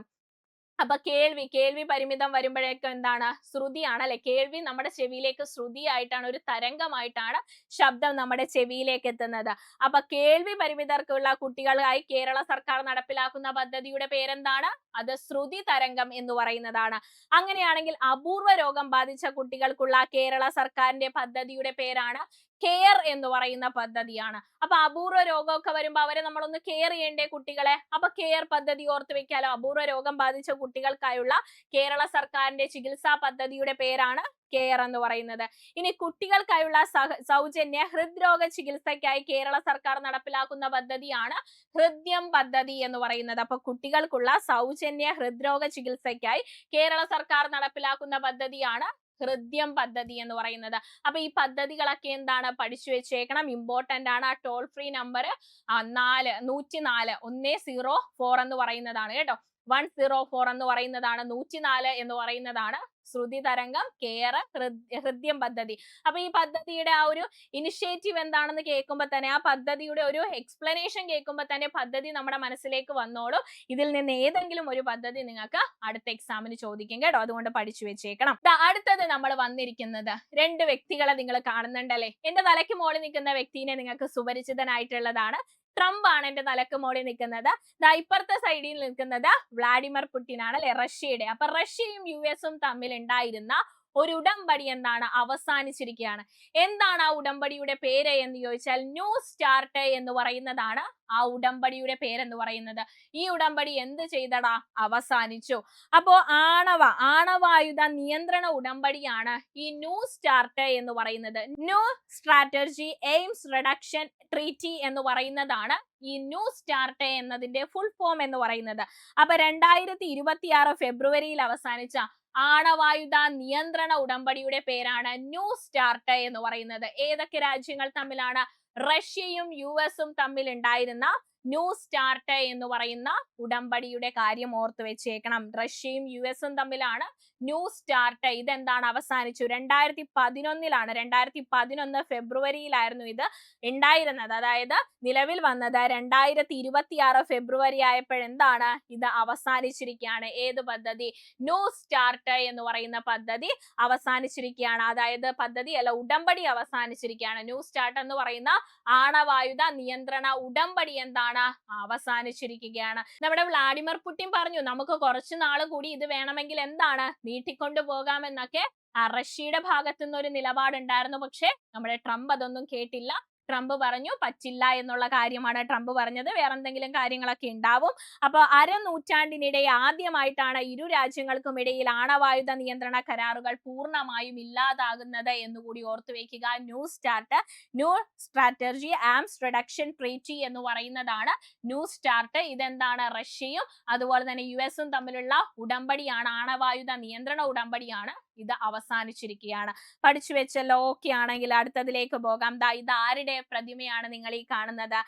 [SPEAKER 1] അപ്പൊ കേൾവി പരിമിതം വരുമ്പോഴേക്കും എന്താണ്? ശ്രുതിയാണ് അല്ലെ? കേൾവി നമ്മുടെ ചെവിയിലേക്ക് ശ്രുതിയായിട്ടാണ്, ഒരു തരംഗമായിട്ടാണ് ശബ്ദം നമ്മുടെ ചെവിയിലേക്ക് എത്തുന്നത്. അപ്പൊ കേൾവി പരിമിതർക്കുള്ള കുട്ടികളായി കേരള സർക്കാർ നടപ്പിലാക്കുന്ന പദ്ധതിയുടെ പേരെന്താണ്? അത് ശ്രുതി തരംഗം എന്ന് പറയുന്നതാണ്. അങ്ങനെയാണെങ്കിൽ അപൂർവ രോഗം ബാധിച്ച കുട്ടികൾക്കുള്ള കേരള സർക്കാരിന്റെ പദ്ധതിയുടെ പേരാണ് കെയർ എന്ന് പറയുന്ന പദ്ധതിയാണ്. അപ്പൊ അപൂർവ രോഗമൊക്കെ വരുമ്പോ അവരെ നമ്മളൊന്ന് കെയർ ചെയ്യണ്ടേ കുട്ടികളെ? അപ്പൊ കെയർ പദ്ധതി ഓർത്ത് വെക്കാലോ. അപൂർവ രോഗം ബാധിച്ച കുട്ടികൾക്കായുള്ള കേരള സർക്കാരിന്റെ ചികിത്സാ പദ്ധതിയുടെ പേരാണ് കെയർ എന്ന് പറയുന്നത്. ഇനി കുട്ടികൾക്കായുള്ള സൗജന്യ ഹൃദ്രോഗ ചികിത്സയ്ക്കായി കേരള സർക്കാർ നടപ്പിലാക്കുന്ന പദ്ധതിയാണ് ഹൃദ്യം പദ്ധതി എന്ന് പറയുന്നത്. അപ്പൊ കുട്ടികൾക്കുള്ള സൗജന്യ ഹൃദ്രോഗ ചികിത്സയ്ക്കായി കേരള സർക്കാർ നടപ്പിലാക്കുന്ന പദ്ധതിയാണ് ഹൃദ്യം പദ്ധതി എന്ന് പറയുന്നത്. അപ്പൊ ഈ പദ്ധതികളൊക്കെ എന്താണ്? പഠിച്ചു വെച്ചേക്കണം. ഇമ്പോർട്ടന്റ് ആണ്. ആ ടോൾ ഫ്രീ നമ്പർ 104 എന്ന് പറയുന്നതാണ് കേട്ടോ. 104 എന്ന് പറയുന്നതാണ്. 104 എന്ന് പറയുന്നതാണ് ശ്രുതി തരംഗം, കെയർ, ഹൃദ്യം പദ്ധതി. അപ്പൊ ഈ പദ്ധതിയുടെ ആ ഒരു ഇനിഷ്യേറ്റീവ് എന്താണെന്ന് കേൾക്കുമ്പോൾ തന്നെ, ആ പദ്ധതിയുടെ ഒരു എക്സ്പ്ലനേഷൻ കേൾക്കുമ്പോൾ തന്നെ പദ്ധതി നമ്മുടെ മനസ്സിലേക്ക് വന്നോളൂ. ഇതിൽ നിന്ന് ഏതെങ്കിലും ഒരു പദ്ധതി നിങ്ങൾക്ക് അടുത്ത എക്സാമിന് ചോദിക്കും കേട്ടോ. അതുകൊണ്ട് പഠിച്ചു വെച്ചേക്കണം. അടുത്തത് നമ്മൾ വന്നിരിക്കുന്നത് 2 വ്യക്തികളെ നിങ്ങൾ കാണുന്നുണ്ടല്ലേ? എന്റെ തലയ്ക്ക് മോളിൽ നിൽക്കുന്ന വ്യക്തിനെ നിങ്ങൾക്ക് സുപരിചിതനായിട്ടുള്ളതാണ്. ട്രംപ് ആണ് എന്റെ തലക്ക് മോളിൽ നിൽക്കുന്നത്. ഇപ്പുറത്തെ സൈഡിൽ നിൽക്കുന്നത് വ്ളാഡിമിർ പുടിൻ ആണ് അല്ലെ, റഷ്യയുടെ. അപ്പൊ റഷ്യയും US-ഉം തമ്മിൽ ഉണ്ടായിരുന്ന ഒരു ഉടമ്പടി എന്താണ്? അവസാനിച്ചിരിക്കുകയാണ്. എന്താണ് ആ ഉടമ്പടിയുടെ പേര് എന്ന് ചോദിച്ചാൽ ന്യൂ സ്റ്റാർട്ട് എന്ന് പറയുന്നതാണ് ആ ഉടമ്പടിയുടെ പേരെന്ന് പറയുന്നത്. ഈ ഉടമ്പടി എന്ത് ചെയ്തടാ? അവസാനിച്ചു. അപ്പോ ആണവായുധ നിയന്ത്രണ ഉടമ്പടിയാണ് ഈ ന്യൂ സ്റ്റാർട്ട് എന്ന് പറയുന്നത്. New strategy aims reduction treaty എന്ന് പറയുന്നതാണ് ഈ ന്യൂ സ്റ്റാർട്ട് എന്നതിന്റെ ഫുൾ ഫോം എന്ന് പറയുന്നത്. അപ്പൊ 2026 ഫെബ്രുവരിയിൽ അവസാനിച്ച ആണവായുധ നിയന്ത്രണ ഉടമ്പടിയുടെ പേരാണ് ന്യൂ സ്റ്റാർട്ട് എന്ന് പറയുന്നത്. ഏതൊക്കെ രാജ്യങ്ങൾ തമ്മിലാണ്? റഷ്യയും US-ഉം തമ്മിൽ ഉണ്ടായിരുന്ന ന്യൂ സ്റ്റാർട്ട് എന്ന് പറയുന്ന ഉടമ്പടിയുടെ കാര്യം ഓർത്ത് വെച്ചേക്കണം. റഷ്യയും US-ഉം തമ്മിലാണ് ന്യൂ സ്റ്റാർട്ട്. ഇതെന്താണ്? അവസാനിച്ചു. 2011 2011 ഫെബ്രുവരിയിലായിരുന്നു ഇത് ഉണ്ടായിരുന്നത്. അതായത് നിലവിൽ വന്നത് 2026 ഫെബ്രുവരി ആയപ്പോഴെന്താണ്? ഇത് അവസാനിച്ചിരിക്കുകയാണ്. ഏത് പദ്ധതി? ന്യൂ സ്റ്റാർട്ട് എന്ന് പറയുന്ന പദ്ധതി അവസാനിച്ചിരിക്കുകയാണ്. അതായത് പദ്ധതി അല്ല, ഉടമ്പടി അവസാനിച്ചിരിക്കുകയാണ്. ന്യൂ സ്റ്റാർട്ട് എന്ന് പറയുന്ന ആണവായുധ നിയന്ത്രണ ഉടമ്പടി എന്താണ്? അവസാനിച്ചിരിക്കുകയാണ്. നമ്മുടെ വ്ളാഡിമിർ പുടിൻ പറഞ്ഞു നമുക്ക് കുറച്ചു നാള് കൂടി ഇത് വേണമെങ്കിൽ എന്താണ് നീട്ടിക്കൊണ്ടു പോകാമെന്നൊക്കെ റഷ്യയുടെ ഭാഗത്തു നിന്ന് ഒരു നിലപാടുണ്ടായിരുന്നു. പക്ഷെ നമ്മുടെ ട്രംപ് അതൊന്നും കേട്ടില്ല. ട്രംപ് പറഞ്ഞു പറ്റില്ല എന്നുള്ള കാര്യമാണ് ട്രംപ് പറഞ്ഞത്. വേറെ എന്തെങ്കിലും കാര്യങ്ങളൊക്കെ ഉണ്ടാവും. അപ്പൊ അരനൂറ്റാണ്ടിനിടെ ആദ്യമായിട്ടാണ് ഇരു രാജ്യങ്ങൾക്കും ഇടയിൽ ആണവായുധ നിയന്ത്രണ കരാറുകൾ പൂർണ്ണമായും ഇല്ലാതാകുന്നത് എന്നുകൂടി ഓർത്തു വെക്കുക. New start, new strategy arms reduction treaty എന്ന് പറയുന്നതാണ് ന്യൂ സ്റ്റാർട്ട്. ഇതെന്താണ്? റഷ്യയും അതുപോലെ തന്നെ US-ഉം തമ്മിലുള്ള ഉടമ്പടിയാണ്, ആണവായുധ നിയന്ത്രണ ഉടമ്പടിയാണ്. ഇത് അവസാനിച്ചിരിക്കുകയാണ്. പഠിച്ചു വെച്ചല്ലോ? ഓക്കെ ആണെങ്കിൽ അടുത്തതിലേക്ക് പോകാം. ഇത് ആരുടെ പ്രതിമയാണ് നിങ്ങൾ ഈ കാണുന്നത്?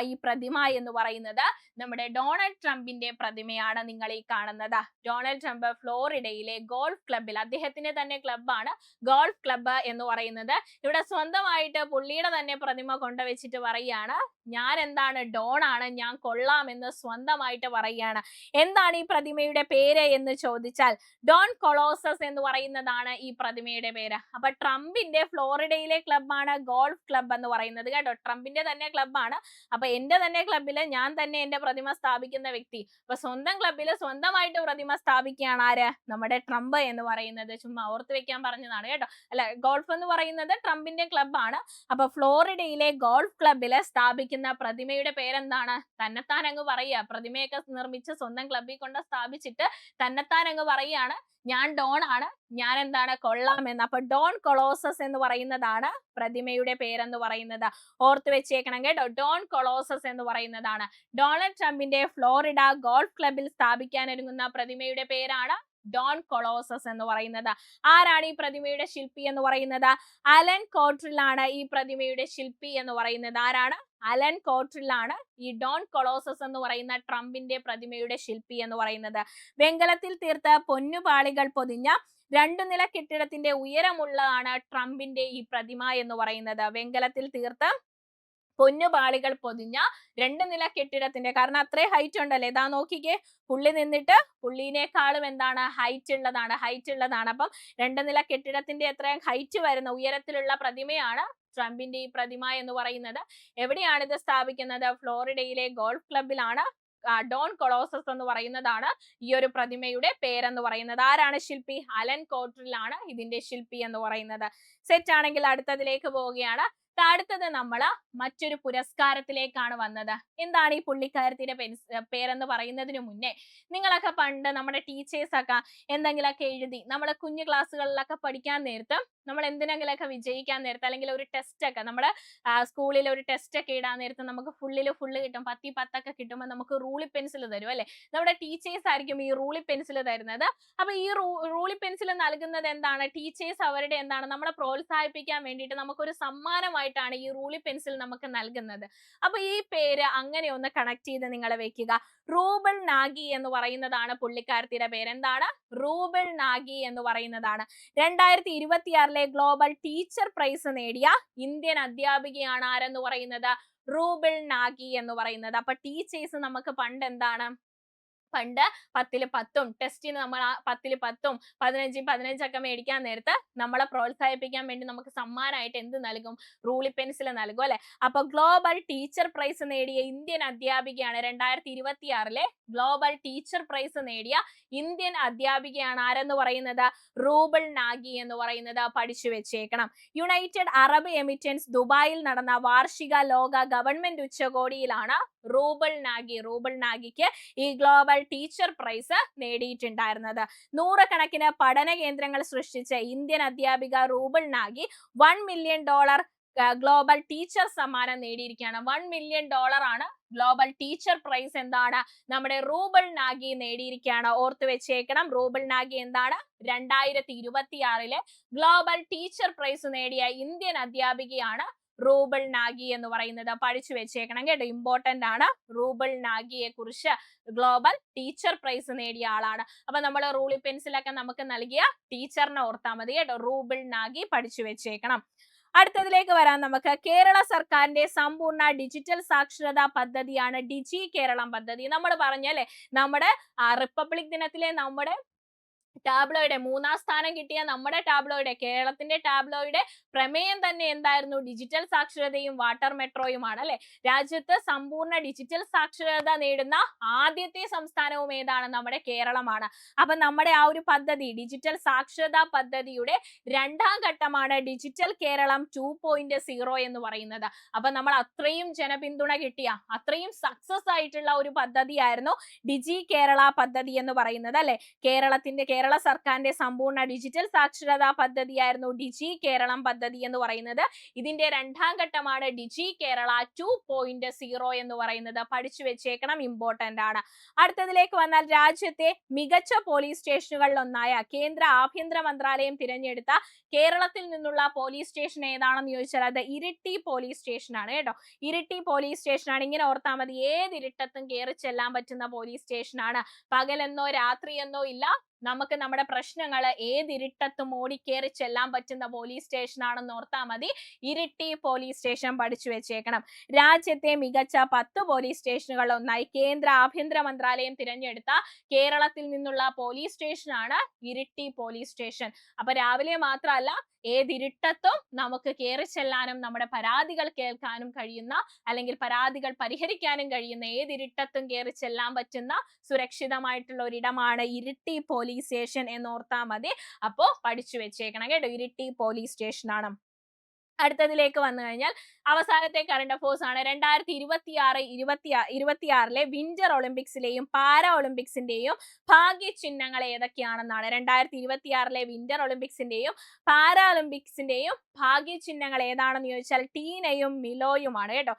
[SPEAKER 1] ഈ പ്രതിമ എന്ന് പറയുന്നത് നമ്മുടെ ഡൊണാൾഡ് ട്രംപിന്റെ പ്രതിമയാണ് നിങ്ങൾ ഈ കാണുന്നത്. ഡൊണാൾഡ് ട്രംപ് ഫ്ലോറിഡയിലെ ഗോൾഫ് ക്ലബിൽ, അദ്ദേഹത്തിന്റെ തന്നെ ക്ലബ്ബാണ് ഗോൾഫ് ക്ലബ്ബ് എന്ന് പറയുന്നത്. ഇവിടെ സ്വന്തമായിട്ട് പുള്ളിയുടെ തന്നെ പ്രതിമ കൊണ്ടുവച്ചിട്ട് പറയാണ് ഞാൻ എന്താണ് ഡോൺ ആണ്, ഞാൻ കൊള്ളാം എന്ന് സ്വന്തമായിട്ട് പറയുകയാണ്. എന്താണ് ഈ പ്രതിമയുടെ പേര് എന്ന് ചോദിച്ചാൽ ഡോൺ കൊളോസസ് എന്ന് പറയുന്ന പറയുന്നതാണ് ഈ പ്രതിമയുടെ പേര്? അപ്പൊ ട്രംപിന്റെ ഫ്ലോറിഡയിലെ ക്ലബ്ബാണ് ഗോൾഫ് ക്ലബ് എന്ന് പറയുന്നത് കേട്ടോ. ട്രംപിന്റെ തന്നെ ക്ലബ്ബാണ്. അപ്പൊ എന്റെ തന്നെ ക്ലബ്ബിൽ ഞാൻ തന്നെ എന്റെ പ്രതിമ സ്ഥാപിക്കുന്ന വ്യക്തി. അപ്പൊ സ്വന്തം ക്ലബ്ബിൽ സ്വന്തമായിട്ട് പ്രതിമ സ്ഥാപിക്കുകയാണ് ആര്? നമ്മുടെ ട്രംപ് എന്ന് പറയുന്നത്. ചുമ്മാ ഓർത്ത് വെക്കാൻ പറഞ്ഞതാണ് കേട്ടോ. അല്ല, ഗോൾഫ് എന്ന് പറയുന്നത് ട്രംപിന്റെ ക്ലബ്ബാണ്. അപ്പൊ ഫ്ലോറിഡയിലെ ഗോൾഫ് ക്ലബ്ബിൽ സ്ഥാപിക്കുന്ന പ്രതിമയുടെ പേരെന്താണ്? തന്നെത്താൻ അങ്ങ് പറയുക. പ്രതിമയൊക്കെ നിർമ്മിച്ച് സ്വന്തം ക്ലബ്ബിൽ കൊണ്ട് സ്ഥാപിച്ചിട്ട് തന്നെത്താൻ അങ്ങ് പറയുകയാണ്, ഞാൻ ഡോൺ ആണ്, ഞാൻ എന്താണ് കൊള്ളാമെന്ന്. അപ്പൊ ഡോൺ കൊളോസസ് എന്ന് പറയുന്നതാണ് പ്രതിമയുടെ പേരെന്ന് പറയുന്നത്. ഓർത്ത് വെച്ചേക്കണം കേട്ടോ, ഡോൺ കൊളോസസ് എന്ന് പറയുന്നതാണ്. ഡൊണാൾഡ് ട്രംപിന്റെ ഫ്ലോറിഡ ഗോൾഫ് ക്ലബിൽ സ്ഥാപിക്കാൻ ഒരുങ്ങുന്ന പ്രതിമയുടെ പേരാണ് ഡോൺ കൊളോസസ് എന്ന് പറയുന്നത്. ആരാണ് ഈ പ്രതിമയുടെ ശില്പി എന്ന് പറയുന്നത്? അലൻ കോട്രിൽ ആണ് ഈ പ്രതിമയുടെ ശില്പി എന്ന് പറയുന്നത്. ആരാണ്? അലൻ കോട്രിൽ ആണ് ഈ ഡോൺ കൊളോസസ് എന്ന് പറയുന്ന ട്രംപിന്റെ പ്രതിമയുടെ ശില്പി എന്ന് പറയുന്നത്. വെങ്കലത്തിൽ തീർത്ത പൊന്നുപാളികൾ പൊതിഞ്ഞ 2 നില കെട്ടിടത്തിന്റെ ഉയരമുള്ളതാണ് ട്രംപിന്റെ ഈ പ്രതിമ എന്ന് പറയുന്നത്. വെങ്കലത്തിൽ തീർത്ത പൊന്നുപാളികൾ പൊതിഞ്ഞ 2 നില കെട്ടിടത്തിന്റെ, കാരണം അത്രേ ഹൈറ്റ് ഉണ്ടല്ലേ. ഇതാ നോക്കിക്കേ, പുള്ളി നിന്നിട്ട് പുള്ളിനേക്കാളും എന്താണ് ഹൈറ്റ് ഉള്ളതാണ്. അപ്പം 2 നില കെട്ടിടത്തിന്റെ എത്രയും ഹൈറ്റ് വരുന്ന ഉയരത്തിലുള്ള പ്രതിമയാണ് ട്രംപിന്റെ ഈ പ്രതിമ എന്ന് പറയുന്നത്. എവിടെയാണ് ഇത് സ്ഥാപിക്കുന്നത്? ഫ്ലോറിഡയിലെ ഗോൾഫ് ക്ലബിലാണ്. ഡോൺ കൊളോസസ് എന്ന് പറയുന്നതാണ് ഈ ഒരു പ്രതിമയുടെ പേരെന്ന് പറയുന്നത്. ആരാണ് ശില്പി? അലൻ കോട്രിൽ ആണ് ഇതിന്റെ ശില്പി എന്ന് പറയുന്നത്. സെറ്റ് ആണെങ്കിൽ അടുത്തതിലേക്ക് പോവുകയാണ്. അടുത്തത് നമ്മള് മറ്റൊരു പുരസ്കാരത്തിലേക്കാണ് വന്നത്. എന്താണ് ഈ പുള്ളിക്കാരത്തിന്റെ പേരെന്ന് പറയുന്നതിന് മുന്നേ നിങ്ങളൊക്കെ പണ്ട് നമ്മുടെ ടീച്ചേഴ്സ് ഒക്കെ എന്തെങ്കിലുമൊക്കെ എഴുതി നമ്മൾ കുഞ്ഞു ക്ലാസ്സുകളിലൊക്കെ പഠിക്കാൻ നേരത്ത് നമ്മൾ എന്തിനെങ്കിലൊക്കെ വിജയിക്കാൻ നേരത്ത് അല്ലെങ്കിൽ ഒരു ടെസ്റ്റ് ഒക്കെ നമ്മുടെ സ്കൂളിൽ ഒരു ടെസ്റ്റ് ഒക്കെ ഇടാൻ നേരത്ത് നമുക്ക് ഫുള്ള് കിട്ടും, 10 ഒക്കെ കിട്ടുമ്പോൾ നമുക്ക് റൂളി പെൻസിൽ തരും അല്ലെ. നമ്മുടെ ടീച്ചേഴ്സ് ആയിരിക്കും ഈ റൂളി പെൻസിൽ തരുന്നത്. അപ്പൊ ഈ റൂളി പെൻസിൽ നൽകുന്നത് എന്താണ്? ടീച്ചേഴ്സ് അവരുടെ എന്താണ് നമ്മളെ പ്രോത്സാഹിപ്പിക്കാൻ വേണ്ടിയിട്ട് നമുക്കൊരു സമ്മാനമായിട്ടാണ് ഈ റൂളി പെൻസിൽ നമുക്ക് നൽകുന്നത്. അപ്പൊ ഈ പേര് അങ്ങനെ ഒന്ന് കണക്ട് ചെയ്ത് നിങ്ങൾ വെക്കുക. റൂബിൾ നാഗി എന്ന് പറയുന്നതാണ് പുള്ളിക്കാരത്തിയുടെ പേര്. എന്താണ്? റൂബിൾ നാഗി എന്ന് പറയുന്നതാണ്. 2026 ഗ്ലോബൽ ടീച്ചർ പ്രൈസ് നേടിയ ഇന്ത്യൻ അധ്യാപികയാണ് ആരെന്ന് പറയുന്നത്? റൂബിൾ നാഗി എന്ന് പറയുന്നത്. അപ്പൊ ടീച്ചേഴ്സ് നമുക്ക് പണ്ട് എന്താണ്, പണ്ട് 10ൽ 10ഉം ടെസ്റ്റിന് നമ്മൾ 10ൽ 10ഉം 15 ഒക്കെ മേടിക്കാൻ നേരത്ത് നമ്മളെ പ്രോത്സാഹിപ്പിക്കാൻ വേണ്ടി നമുക്ക് സമ്മാനമായിട്ട് എന്ത് നൽകും? റൂളി പെൻസിൽ നൽകും അല്ലെ. അപ്പൊ ഗ്ലോബൽ ടീച്ചർ പ്രൈസ് നേടിയ ഇന്ത്യൻ അധ്യാപികയാണ് 2026 ഗ്ലോബൽ ടീച്ചർ പ്രൈസ് നേടിയ ഇന്ത്യൻ അധ്യാപികയാണ് ആരെന്ന് പറയുന്നത്? റൂബിൾ നാഗി എന്ന് പറയുന്നത്. പഠിച്ചു വെച്ചേക്കണം. യുണൈറ്റഡ് അറബ് എമിറേറ്റ്സ് ദുബായിൽ നടന്ന വാർഷിക ലോക ഗവൺമെന്റ് ഉച്ചകോടിയിലാണ് റൂബിൾ നാഗിക്ക് ഈ ഗ്ലോബൽ ടീച്ചർ പ്രൈസ് നേടിയിട്ടുണ്ടായിരുന്നത്. 100 കണക്കിന് പഠന കേന്ദ്രങ്ങൾ സൃഷ്ടിച്ച ഇന്ത്യൻ അധ്യാപിക rouble Nagi $1 million global teacher സമ്മാനം നേടിയിരിക്കുകയാണ്. $1 മില്യൺ ആണ് ഗ്ലോബൽ ടീച്ചർ പ്രൈസ് എന്താണ് നമ്മുടെ റൂബിൾ നാഗി നേടിയിരിക്കുകയാണ്. ഓർത്ത് വെച്ചേക്കണം. റൂബിൾ നാഗി എന്താണ്? 2026 ഗ്ലോബൽ ടീച്ചർ പ്രൈസ് നേടിയ ഇന്ത്യൻ അധ്യാപികയാണ് റൂബിൾ നാഗി എന്ന് പറയുന്നത്. പഠിച്ചു വെച്ചേക്കണം കേട്ടോ, ഇമ്പോർട്ടന്റ് ആണ്. റൂബിൾ നാഗിയെ കുറിച്ച് ഗ്ലോബൽ ടീച്ചർ പ്രൈസ് നേടിയ ആളാണ്. അപ്പൊ നമ്മൾ റൂളി പെൻസിലൊക്കെ നമുക്ക് നൽകിയ ടീച്ചറിനെ ഓർത്താൽ മതി കേട്ടോ. റൂബിൾ നാഗി പഠിച്ചു വെച്ചേക്കണം. അടുത്തതിലേക്ക് വരാൻ നമുക്ക് കേരള സർക്കാരിന്റെ സമ്പൂർണ്ണ ഡിജിറ്റൽ സാക്ഷരതാ പദ്ധതിയാണ് ഡിജി കേരളം പദ്ധതി. നമ്മൾ പറഞ്ഞല്ലേ നമ്മുടെ റിപ്പബ്ലിക് ദിനത്തിലെ നമ്മുടെ ടാബ്ലോയുടെ 3ാം സ്ഥാനം കിട്ടിയ നമ്മുടെ ടാബ്ലോയുടെ, കേരളത്തിന്റെ ടാബ്ലോയുടെ പ്രമേയം തന്നെ എന്തായിരുന്നു? ഡിജിറ്റൽ സാക്ഷരതയും വാട്ടർ മെട്രോയുമാണ് അല്ലെ. രാജ്യത്ത് സമ്പൂർണ്ണ ഡിജിറ്റൽ സാക്ഷരത നേടുന്ന ആദ്യത്തെ സംസ്ഥാനവും ഏതാണ്? നമ്മുടെ കേരളമാണ്. അപ്പൊ നമ്മുടെ ആ ഒരു പദ്ധതി, ഡിജിറ്റൽ സാക്ഷരതാ പദ്ധതിയുടെ 2ാം ഘട്ടമാണ് ഡിജിറ്റൽ കേരളം 2.0 എന്ന് പറയുന്നത്. അപ്പൊ നമ്മൾ അത്രയും ജനപിന്തുണ കിട്ടിയ, അത്രയും സക്സസ് ആയിട്ടുള്ള ഒരു പദ്ധതിയായിരുന്നു ഡിജി കേരള പദ്ധതി എന്ന് പറയുന്നത് അല്ലെ. കേരള സർക്കാരിന്റെ സമ്പൂർണ്ണ ഡിജിറ്റൽ സാക്ഷരതാ പദ്ധതിയായിരുന്നു ഡിജി കേരളം പദ്ധതി എന്ന് പറയുന്നത്. ഇതിന്റെ 2ാം ഘട്ടമാണ് ഡിജി കേരള 2.0 എന്ന് പറയുന്നത്. പഠിച്ചു വെച്ചേക്കണം, ഇമ്പോർട്ടന്റ് ആണ്. അടുത്തതിലേക്ക് വന്നാൽ രാജ്യത്തെ മികച്ച പോലീസ് സ്റ്റേഷനുകളിൽ ഒന്നായ കേന്ദ്ര ആഭ്യന്തര മന്ത്രാലയം തിരഞ്ഞെടുത്ത കേരളത്തിൽ നിന്നുള്ള പോലീസ് സ്റ്റേഷൻ ഏതാണെന്ന് ചോദിച്ചാൽ അത് ഇരിട്ടി പോലീസ് സ്റ്റേഷൻ ആണ് കേട്ടോ. ഇരിട്ടി പോലീസ് സ്റ്റേഷൻ ആണ്. ഇങ്ങനെ ഓർത്താൽ മതി, ഏത് ഇരുട്ടത്തും കയറി ചെല്ലാൻ പറ്റുന്ന പോലീസ് സ്റ്റേഷൻ ആണ്. പകലെന്നോ രാത്രിയെന്നോ ഇല്ല, നമുക്ക് നമ്മുടെ പ്രശ്നങ്ങൾ ഏതിരിട്ടത്തും ഓടിക്കേറി ചെല്ലാൻ പറ്റുന്ന പോലീസ് സ്റ്റേഷൻ ആണെന്ന് ഓർത്താൽ മതി. ഇരിട്ടി പോലീസ് സ്റ്റേഷൻ പഠിച്ചു വെച്ചേക്കണം. രാജ്യത്തെ മികച്ച 10 പോലീസ് സ്റ്റേഷനുകൾ ഒന്നായി കേന്ദ്ര ആഭ്യന്തര മന്ത്രാലയം തിരഞ്ഞെടുത്ത കേരളത്തിൽ നിന്നുള്ള പോലീസ് സ്റ്റേഷനാണ് ഇരിട്ടി പോലീസ് സ്റ്റേഷൻ. അപ്പൊ രാവിലെ മാത്രമല്ല, ഏതിരിട്ടത്തും നമുക്ക് കയറി ചെല്ലാനും നമ്മുടെ പരാതികൾ കേൾക്കാനും കഴിയുന്ന, അല്ലെങ്കിൽ പരാതികൾ പരിഹരിക്കാനും കഴിയുന്ന, ഏതിരിട്ടത്തും കയറി ചെല്ലാൻ പറ്റുന്ന സുരക്ഷിതമായിട്ടുള്ള ഒരിടമാണ് ഇരിട്ടി പോലീസ് സ്റ്റേഷൻ എന്ന് ഓർത്താൽ മതി. അപ്പോ പഠിച്ചു വെച്ചേക്കണം കേട്ടോ, ഇരിട്ടി പോലീസ് സ്റ്റേഷൻ ആണ്. അടുത്തതിലേക്ക് വന്നു കഴിഞ്ഞാൽ അവസാനത്തെ കറണ്ട് അഫേഴ്സ് ആണ്. 2026 വിന്റർ ഒളിമ്പിക്സിലെയും പാരാ ഒളിമ്പിക്സിന്റെയും ഭാഗ്യ ചിഹ്നങ്ങൾ ഏതൊക്കെയാണെന്നാണ്. 2026 വിന്റർ ഒളിമ്പിക്സിന്റെയും പാരാ ഒളിമ്പിക്സിന്റെയും ഭാഗ്യ ചിഹ്നങ്ങൾ ഏതാണെന്ന് ചോദിച്ചാൽ ടീനയും മിലോയുമാണ് കേട്ടോ.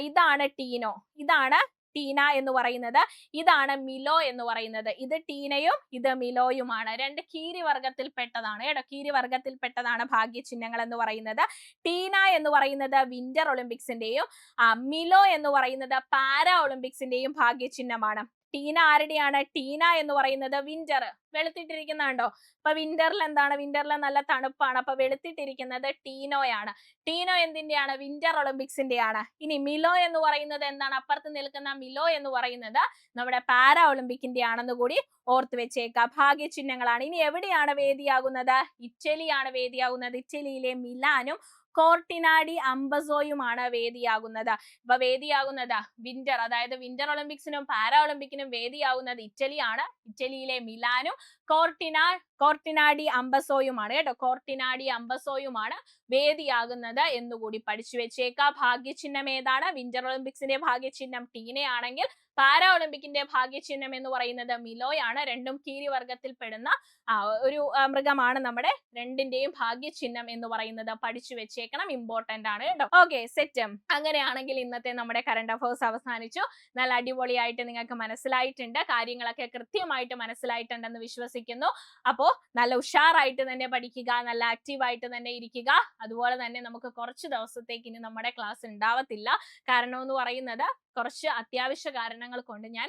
[SPEAKER 1] ഇതാണ് ടീനോ, ഇതാണ് ടീന എന്ന് പറയുന്നത്, ഇതാണ് മിലോ എന്ന് പറയുന്നത്. ഇത് ടീനയും ഇത് മിലോയുമാണ്. രണ്ട് കീരിവർഗത്തിൽപ്പെട്ടതാണ് കേട്ടോ, കീരിവർഗത്തിൽപ്പെട്ടതാണ് ഭാഗ്യചിഹ്നങ്ങൾ എന്ന് പറയുന്നത്. ടീന എന്ന് പറയുന്നത് വിന്റർ ഒളിമ്പിക്സിന്റെയും മിലോ എന്ന് പറയുന്നത് പാരാ ഒളിമ്പിക്സിന്റെയും ഭാഗ്യചിഹ്നമാണ്. ടീന ആരുടെയാണ്? ടീന എന്ന് പറയുന്നത് വിന്റർ, വെളുത്തിട്ടിരിക്കുന്നുണ്ടോ? അപ്പൊ വിന്ററിൽ എന്താണ്? വിന്ററിൽ നല്ല തണുപ്പാണ്, അപ്പൊ വെളുത്തിട്ടിരിക്കുന്നത് ടീനോയാണ്. ടീനോ എന്തിന്റെയാണ്? വിന്റർ ഒളിമ്പിക്സിന്റെയാണ്. ഇനി മിലോ എന്ന് പറയുന്നത് എന്താണ്? അപ്പുറത്ത് നിൽക്കുന്ന മിലോ എന്ന് പറയുന്നത് നമ്മുടെ പാരാ ഒളിമ്പിക്കിന്റെ ആണെന്ന് കൂടി ഓർത്ത് വെച്ചേക്കുക. ഭാഗ്യചിഹ്നങ്ങളാണ്. ഇനി എവിടെയാണ് വേദിയാകുന്നത്? ഇറ്റലിയാണ് വേദിയാകുന്നത്. ഇറ്റലിയിലെ മിലാനും കോർട്ടിനാഡി അംബസോയുമാണ് വേദിയാകുന്നത്. അപ്പൊ വേദിയാകുന്നത് വിന്റർ, അതായത് വിന്റർ ഒളിമ്പിക്സിനും പാരാ ഒളിമ്പിക്കിനും വേദിയാകുന്നത് ഇറ്റലിയാണ്. ഇറ്റലിയിലെ മിലാനും കോർട്ടിനാഡി അംബസോയുമാണ് കേട്ടോ, കോർട്ടിനാഡി അംബസോയുമാണ് വേദിയാകുന്നത് എന്നുകൂടി പഠിച്ചു വെച്ചേക്കുക. ഭാഗ്യചിഹ്നം ഏതാണ്? വിന്റർ ഒളിമ്പിക്സിന്റെ ഭാഗ്യചിഹ്നം ടീനയാണെങ്കിൽ പാരാ ഒളിമ്പിക്കിന്റെ ഭാഗ്യചിഹ്നം എന്ന് പറയുന്നത് മിലോയാണ്. രണ്ടും കീരിവർഗത്തിൽ പെടുന്ന ഒരു മൃഗമാണ് നമ്മുടെ രണ്ടിന്റെയും ഭാഗ്യചിഹ്നം എന്ന് പറയുന്നത്. പഠിച്ചു വെച്ചേക്കണം, ഇമ്പോർട്ടന്റ് ആണ് കേട്ടോ. Okay, set. അങ്ങനെയാണെങ്കിൽ ഇന്നത്തെ നമ്മുടെ കറണ്ട് അഫേഴ്സ് അവസാനിച്ചു. നല്ല അടിപൊളിയായിട്ട് നിങ്ങൾക്ക് മനസ്സിലായിട്ടുണ്ട്, കാര്യങ്ങളൊക്കെ കൃത്യമായിട്ട് മനസ്സിലായിട്ടുണ്ടെന്ന് വിശ്വസിക്കുന്നു. അപ്പോ നല്ല ഉഷാറായിട്ട് തന്നെ പഠിക്കുക, നല്ല ആക്റ്റീവായിട്ട് തന്നെ ഇരിക്കുക. അതുപോലെ തന്നെ നമുക്ക് കുറച്ച് ദിവസത്തേക്ക് ഇനി നമ്മുടെ ക്ലാസ് ഉണ്ടാവത്തില്ല. കാരണം എന്ന് പറയുന്നത് കുറച്ച് അത്യാവശ്യ കാരണങ്ങൾ കൊണ്ട് ഞാൻ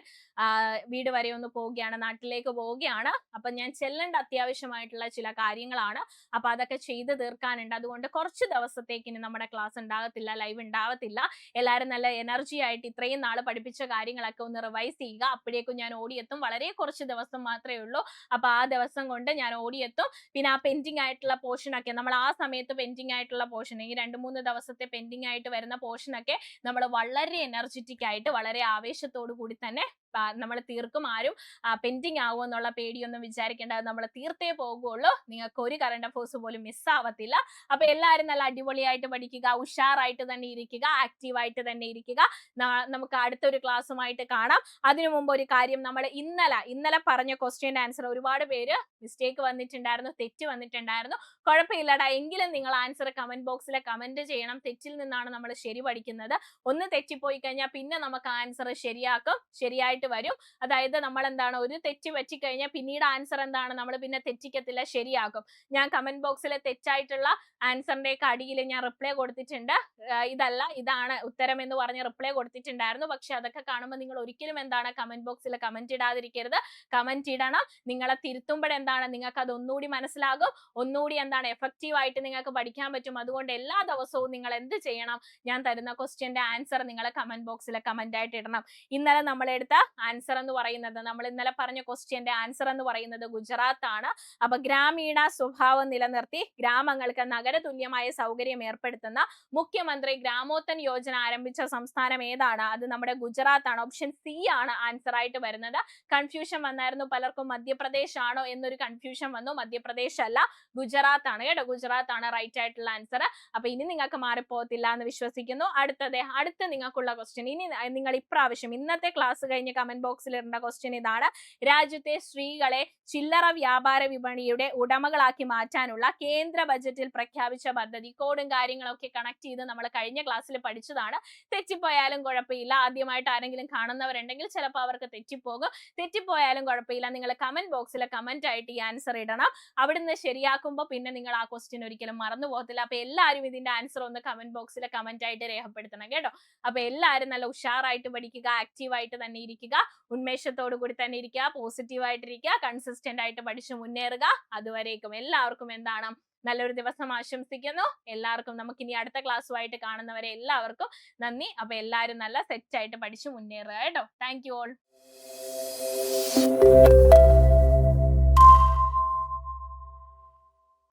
[SPEAKER 1] വീട് വരെ ഒന്ന് പോവുകയാണ്, നാട്ടിലേക്ക് പോവുകയാണ്. അപ്പൊ ഞാൻ ചെല്ലേണ്ട അത്യാവശ്യമായിട്ടുള്ള ചില കാര്യങ്ങളാണ്. അപ്പൊ അതൊക്കെ ചെയ്ത് തീർക്കാനുണ്ട്. അതുകൊണ്ട് കുറച്ച് ദിവസത്തേക്ക് ഇനി നമ്മുടെ ക്ലാസ് ഉണ്ടാകത്തില്ല, ലൈവ് ഉണ്ടാവത്തില്ല. എല്ലാവരും നല്ല എനർജി ആയിട്ട് ഇത്രയും നാള് പഠിപ്പിച്ച കാര്യങ്ങളൊക്കെ ഒന്ന് റിവൈസ് ചെയ്യുക. അപ്പോഴേക്കും ഞാൻ ഓടിയെത്തും. വളരെ കുറച്ച് ദിവസം മാത്രമേ ഉള്ളൂ. അപ്പൊ ആ ദിവസം കൊണ്ട് ഞാൻ ഓടിയെത്തും. പിന്നെ ആ പെൻഡിങ് ആയിട്ടുള്ള പോർഷൻ ഒക്കെ നമ്മൾ ആ സമയത്ത് പെൻഡിങ് ആയിട്ടുള്ള പോർഷൻ, ഈ 2-3 ദിവസത്തെ പെൻഡിങ് ആയിട്ട് വരുന്ന പോർഷൻ ഒക്കെ നമ്മൾ വളരെ എനർജറ്റിക് ആയിട്ട് വളരെ ആവേശത്തോടു കൂടി തന്നെ നമ്മൾ തീർക്കും. ആരും പെൻഡിങ് ആവുമോ എന്നുള്ള പേടിയൊന്നും വിചാരിക്കേണ്ട, നമ്മൾ തീർത്തേ പോകുള്ളൂ. നിങ്ങൾക്ക് ഒരു കറണ്ട് അഫേഴ്സ് പോലും മിസ്സാവത്തില്ല. അപ്പൊ എല്ലാവരും നല്ല അടിപൊളിയായിട്ട് പഠിക്കുക, ഉഷാറായിട്ട് തന്നെ ഇരിക്കുക, ആക്റ്റീവായിട്ട് തന്നെ ഇരിക്കുക. നമുക്ക് അടുത്തൊരു ക്ലാസ്സുമായിട്ട് കാണാം. അതിനു മുമ്പ് ഒരു കാര്യം, നമ്മൾ ഇന്നലെ പറഞ്ഞ ക്വസ്റ്റ്യൻ ആൻസർ ഒരുപാട് പേര് മിസ്റ്റേക്ക് വന്നിട്ടുണ്ടായിരുന്നു, തെറ്റ് വന്നിട്ടുണ്ടായിരുന്നു. കുഴപ്പമില്ലടാ, എങ്കിലും നിങ്ങൾ ആൻസർ കമന്റ് ബോക്സിൽ കമന്റ് ചെയ്യണം. തെറ്റിൽ നിന്നാണ് നമ്മൾ ശരി പഠിക്കുന്നത്. ഒന്ന് തെറ്റിപ്പോയി കഴിഞ്ഞാൽ പിന്നെ നമുക്ക് ആൻസർ ശരിയാക്കും, ശരിയായിട്ട് വരും. അതായത് നമ്മൾ എന്താണ്, ഒരു തെറ്റ് പറ്റിക്കഴിഞ്ഞാൽ പിന്നീട് ആൻസർ എന്താണ്, നമ്മൾ പിന്നെ തെറ്റിക്കത്തില്ല, ശരിയാക്കും. ഞാൻ കമന്റ് ബോക്സിലെ തെറ്റായിട്ടുള്ള ആൻസറിന്റെ ഒക്കെ അടിയിൽ ഞാൻ റിപ്ലൈ കൊടുത്തിട്ടുണ്ട്. ഇതല്ല ഇതാണ് ഉത്തരം എന്ന് പറഞ്ഞ് റിപ്ലൈ കൊടുത്തിട്ടുണ്ടായിരുന്നു. പക്ഷെ അതൊക്കെ കാണുമ്പോൾ നിങ്ങൾ ഒരിക്കലും എന്താണ് കമന്റ് ബോക്സിൽ കമന്റ് ഇടാതിരിക്കരുത്, കമന്റ് ഇടണം. നിങ്ങളെ തിരുത്തുമ്പോഴെന്താണ് നിങ്ങൾക്ക് അത് ഒന്നുകൂടി മനസ്സിലാകും, ഒന്നുകൂടി എന്താണ് എഫക്റ്റീവ് ആയിട്ട് നിങ്ങൾക്ക് പഠിക്കാൻ പറ്റും. അതുകൊണ്ട് എല്ലാ ദിവസവും നിങ്ങൾ എന്ത് ചെയ്യണം, ഞാൻ തരുന്ന ക്വസ്റ്റ്യന്റെ ആൻസർ നിങ്ങൾ കമന്റ് ബോക്സിൽ കമന്റ് ആയിട്ട് ഇടണം. ഇന്നലെ നമ്മൾ എടുത്ത ആൻസർ എന്ന് പറയുന്നത്, നമ്മൾ ഇന്നലെ പറഞ്ഞ ക്വസ്റ്റ്യന്റെ ആൻസർ എന്ന് പറയുന്നത് ഗുജറാത്ത് ആണ്. അപ്പൊ ഗ്രാമീണ സ്വഭാവം നിലനിർത്തി ഗ്രാമങ്ങൾക്ക് നഗരതുല്യമായ സൗകര്യം ഏർപ്പെടുത്തുന്ന മുഖ്യമന്ത്രി ഗ്രാമോത്തൻ യോജന ആരംഭിച്ച സംസ്ഥാനം ഏതാണ്? അത് നമ്മുടെ ഗുജറാത്ത് ആണ്. ഓപ്ഷൻ സി ആണ് ആൻസർ ആയിട്ട് വരുന്നത്. കൺഫ്യൂഷൻ വന്നായിരുന്നു പലർക്കും, മധ്യപ്രദേശ് ആണോ എന്നൊരു കൺഫ്യൂഷൻ വന്നു. മധ്യപ്രദേശ് അല്ല, ഗുജറാത്ത് ആണ് കേട്ടോ, ഗുജറാത്ത് ആണ് റൈറ്റ് ആയിട്ടുള്ള ആൻസർ. അപ്പൊ ഇനി നിങ്ങൾക്ക് മാറിപ്പോകത്തില്ല എന്ന് വിശ്വസിക്കുന്നു. അടുത്ത നിങ്ങൾക്കുള്ള ക്വസ്റ്റ്യൻ, ഇനി നിങ്ങൾ ഇപ്രാവശ്യം ഇന്നത്തെ ക്ലാസ് കഴിഞ്ഞ് കമന്റ് ബോക്സിൽ ഇടേണ്ട ക്വസ്റ്റ്യൻ ഇതാണ്: രാജ്യത്തെ സ്ത്രീകളെ ചില്ലറ വ്യാപാര വിപണിയുടെ ഉടമകളാക്കി മാറ്റാനുള്ള കേന്ദ്ര ബജറ്റിൽ പ്രഖ്യാപിച്ച പദ്ധതി. കോഡും കാര്യങ്ങളൊക്കെ കണക്ട് ചെയ്ത് നമ്മൾ നമ്മൾ കഴിഞ്ഞ ക്ലാസ്സിൽ പഠിച്ചതാണ്. തെറ്റിപ്പോയാലും കുഴപ്പമില്ല. ആദ്യമായിട്ട് ആരെങ്കിലും കാണുന്നവരുണ്ടെങ്കിൽ ചിലപ്പോൾ അവർക്ക് തെറ്റിപ്പോകും. തെറ്റിപ്പോയാലും കുഴപ്പമില്ല. നിങ്ങൾ കമന്റ് ബോക്സിൽ കമന്റ് ആയിട്ട് ഈ ആൻസർ ഇടണം. അവിടുന്ന് ശരിയാക്കുമ്പോൾ പിന്നെ നിങ്ങൾ ആ ക്വസ്റ്റ്യൻ ഒരിക്കലും മറന്നു പോകത്തില്ല. അപ്പൊ എല്ലാവരും ഇതിന്റെ ആൻസർ ഒന്ന് കമന്റ് ബോക്സിൽ കമന്റ് ആയിട്ട് രേഖപ്പെടുത്തണം കേട്ടോ. അപ്പൊ എല്ലാവരും നല്ല ഉഷാറായിട്ട് പഠിക്കുക, ആക്റ്റീവായിട്ട് തന്നെ ഇരിക്കുക, ഉന്മേഷത്തോടു കൂടി തന്നെ ഇരിക്കുക, പോസിറ്റീവ് ആയിട്ടിരിക്കുക, കൺസിസ്റ്റന്റ് ആയിട്ട് പഠിച്ചു മുന്നേറുക. അതുവരേക്കും എല്ലാവർക്കും എന്താണ് നല്ലൊരു ദിവസം ആശംസിക്കുന്നു. എല്ലാവർക്കും നമുക്കിനി അടുത്ത ക്ലാസ്സുമായിട്ട് കാണുന്നവരെ എല്ലാവർക്കും നന്ദി. അപ്പൊ എല്ലാവരും നല്ല സെറ്റ് ആയിട്ട് പഠിച്ചു മുന്നേറുക കേട്ടോ. Thank you all.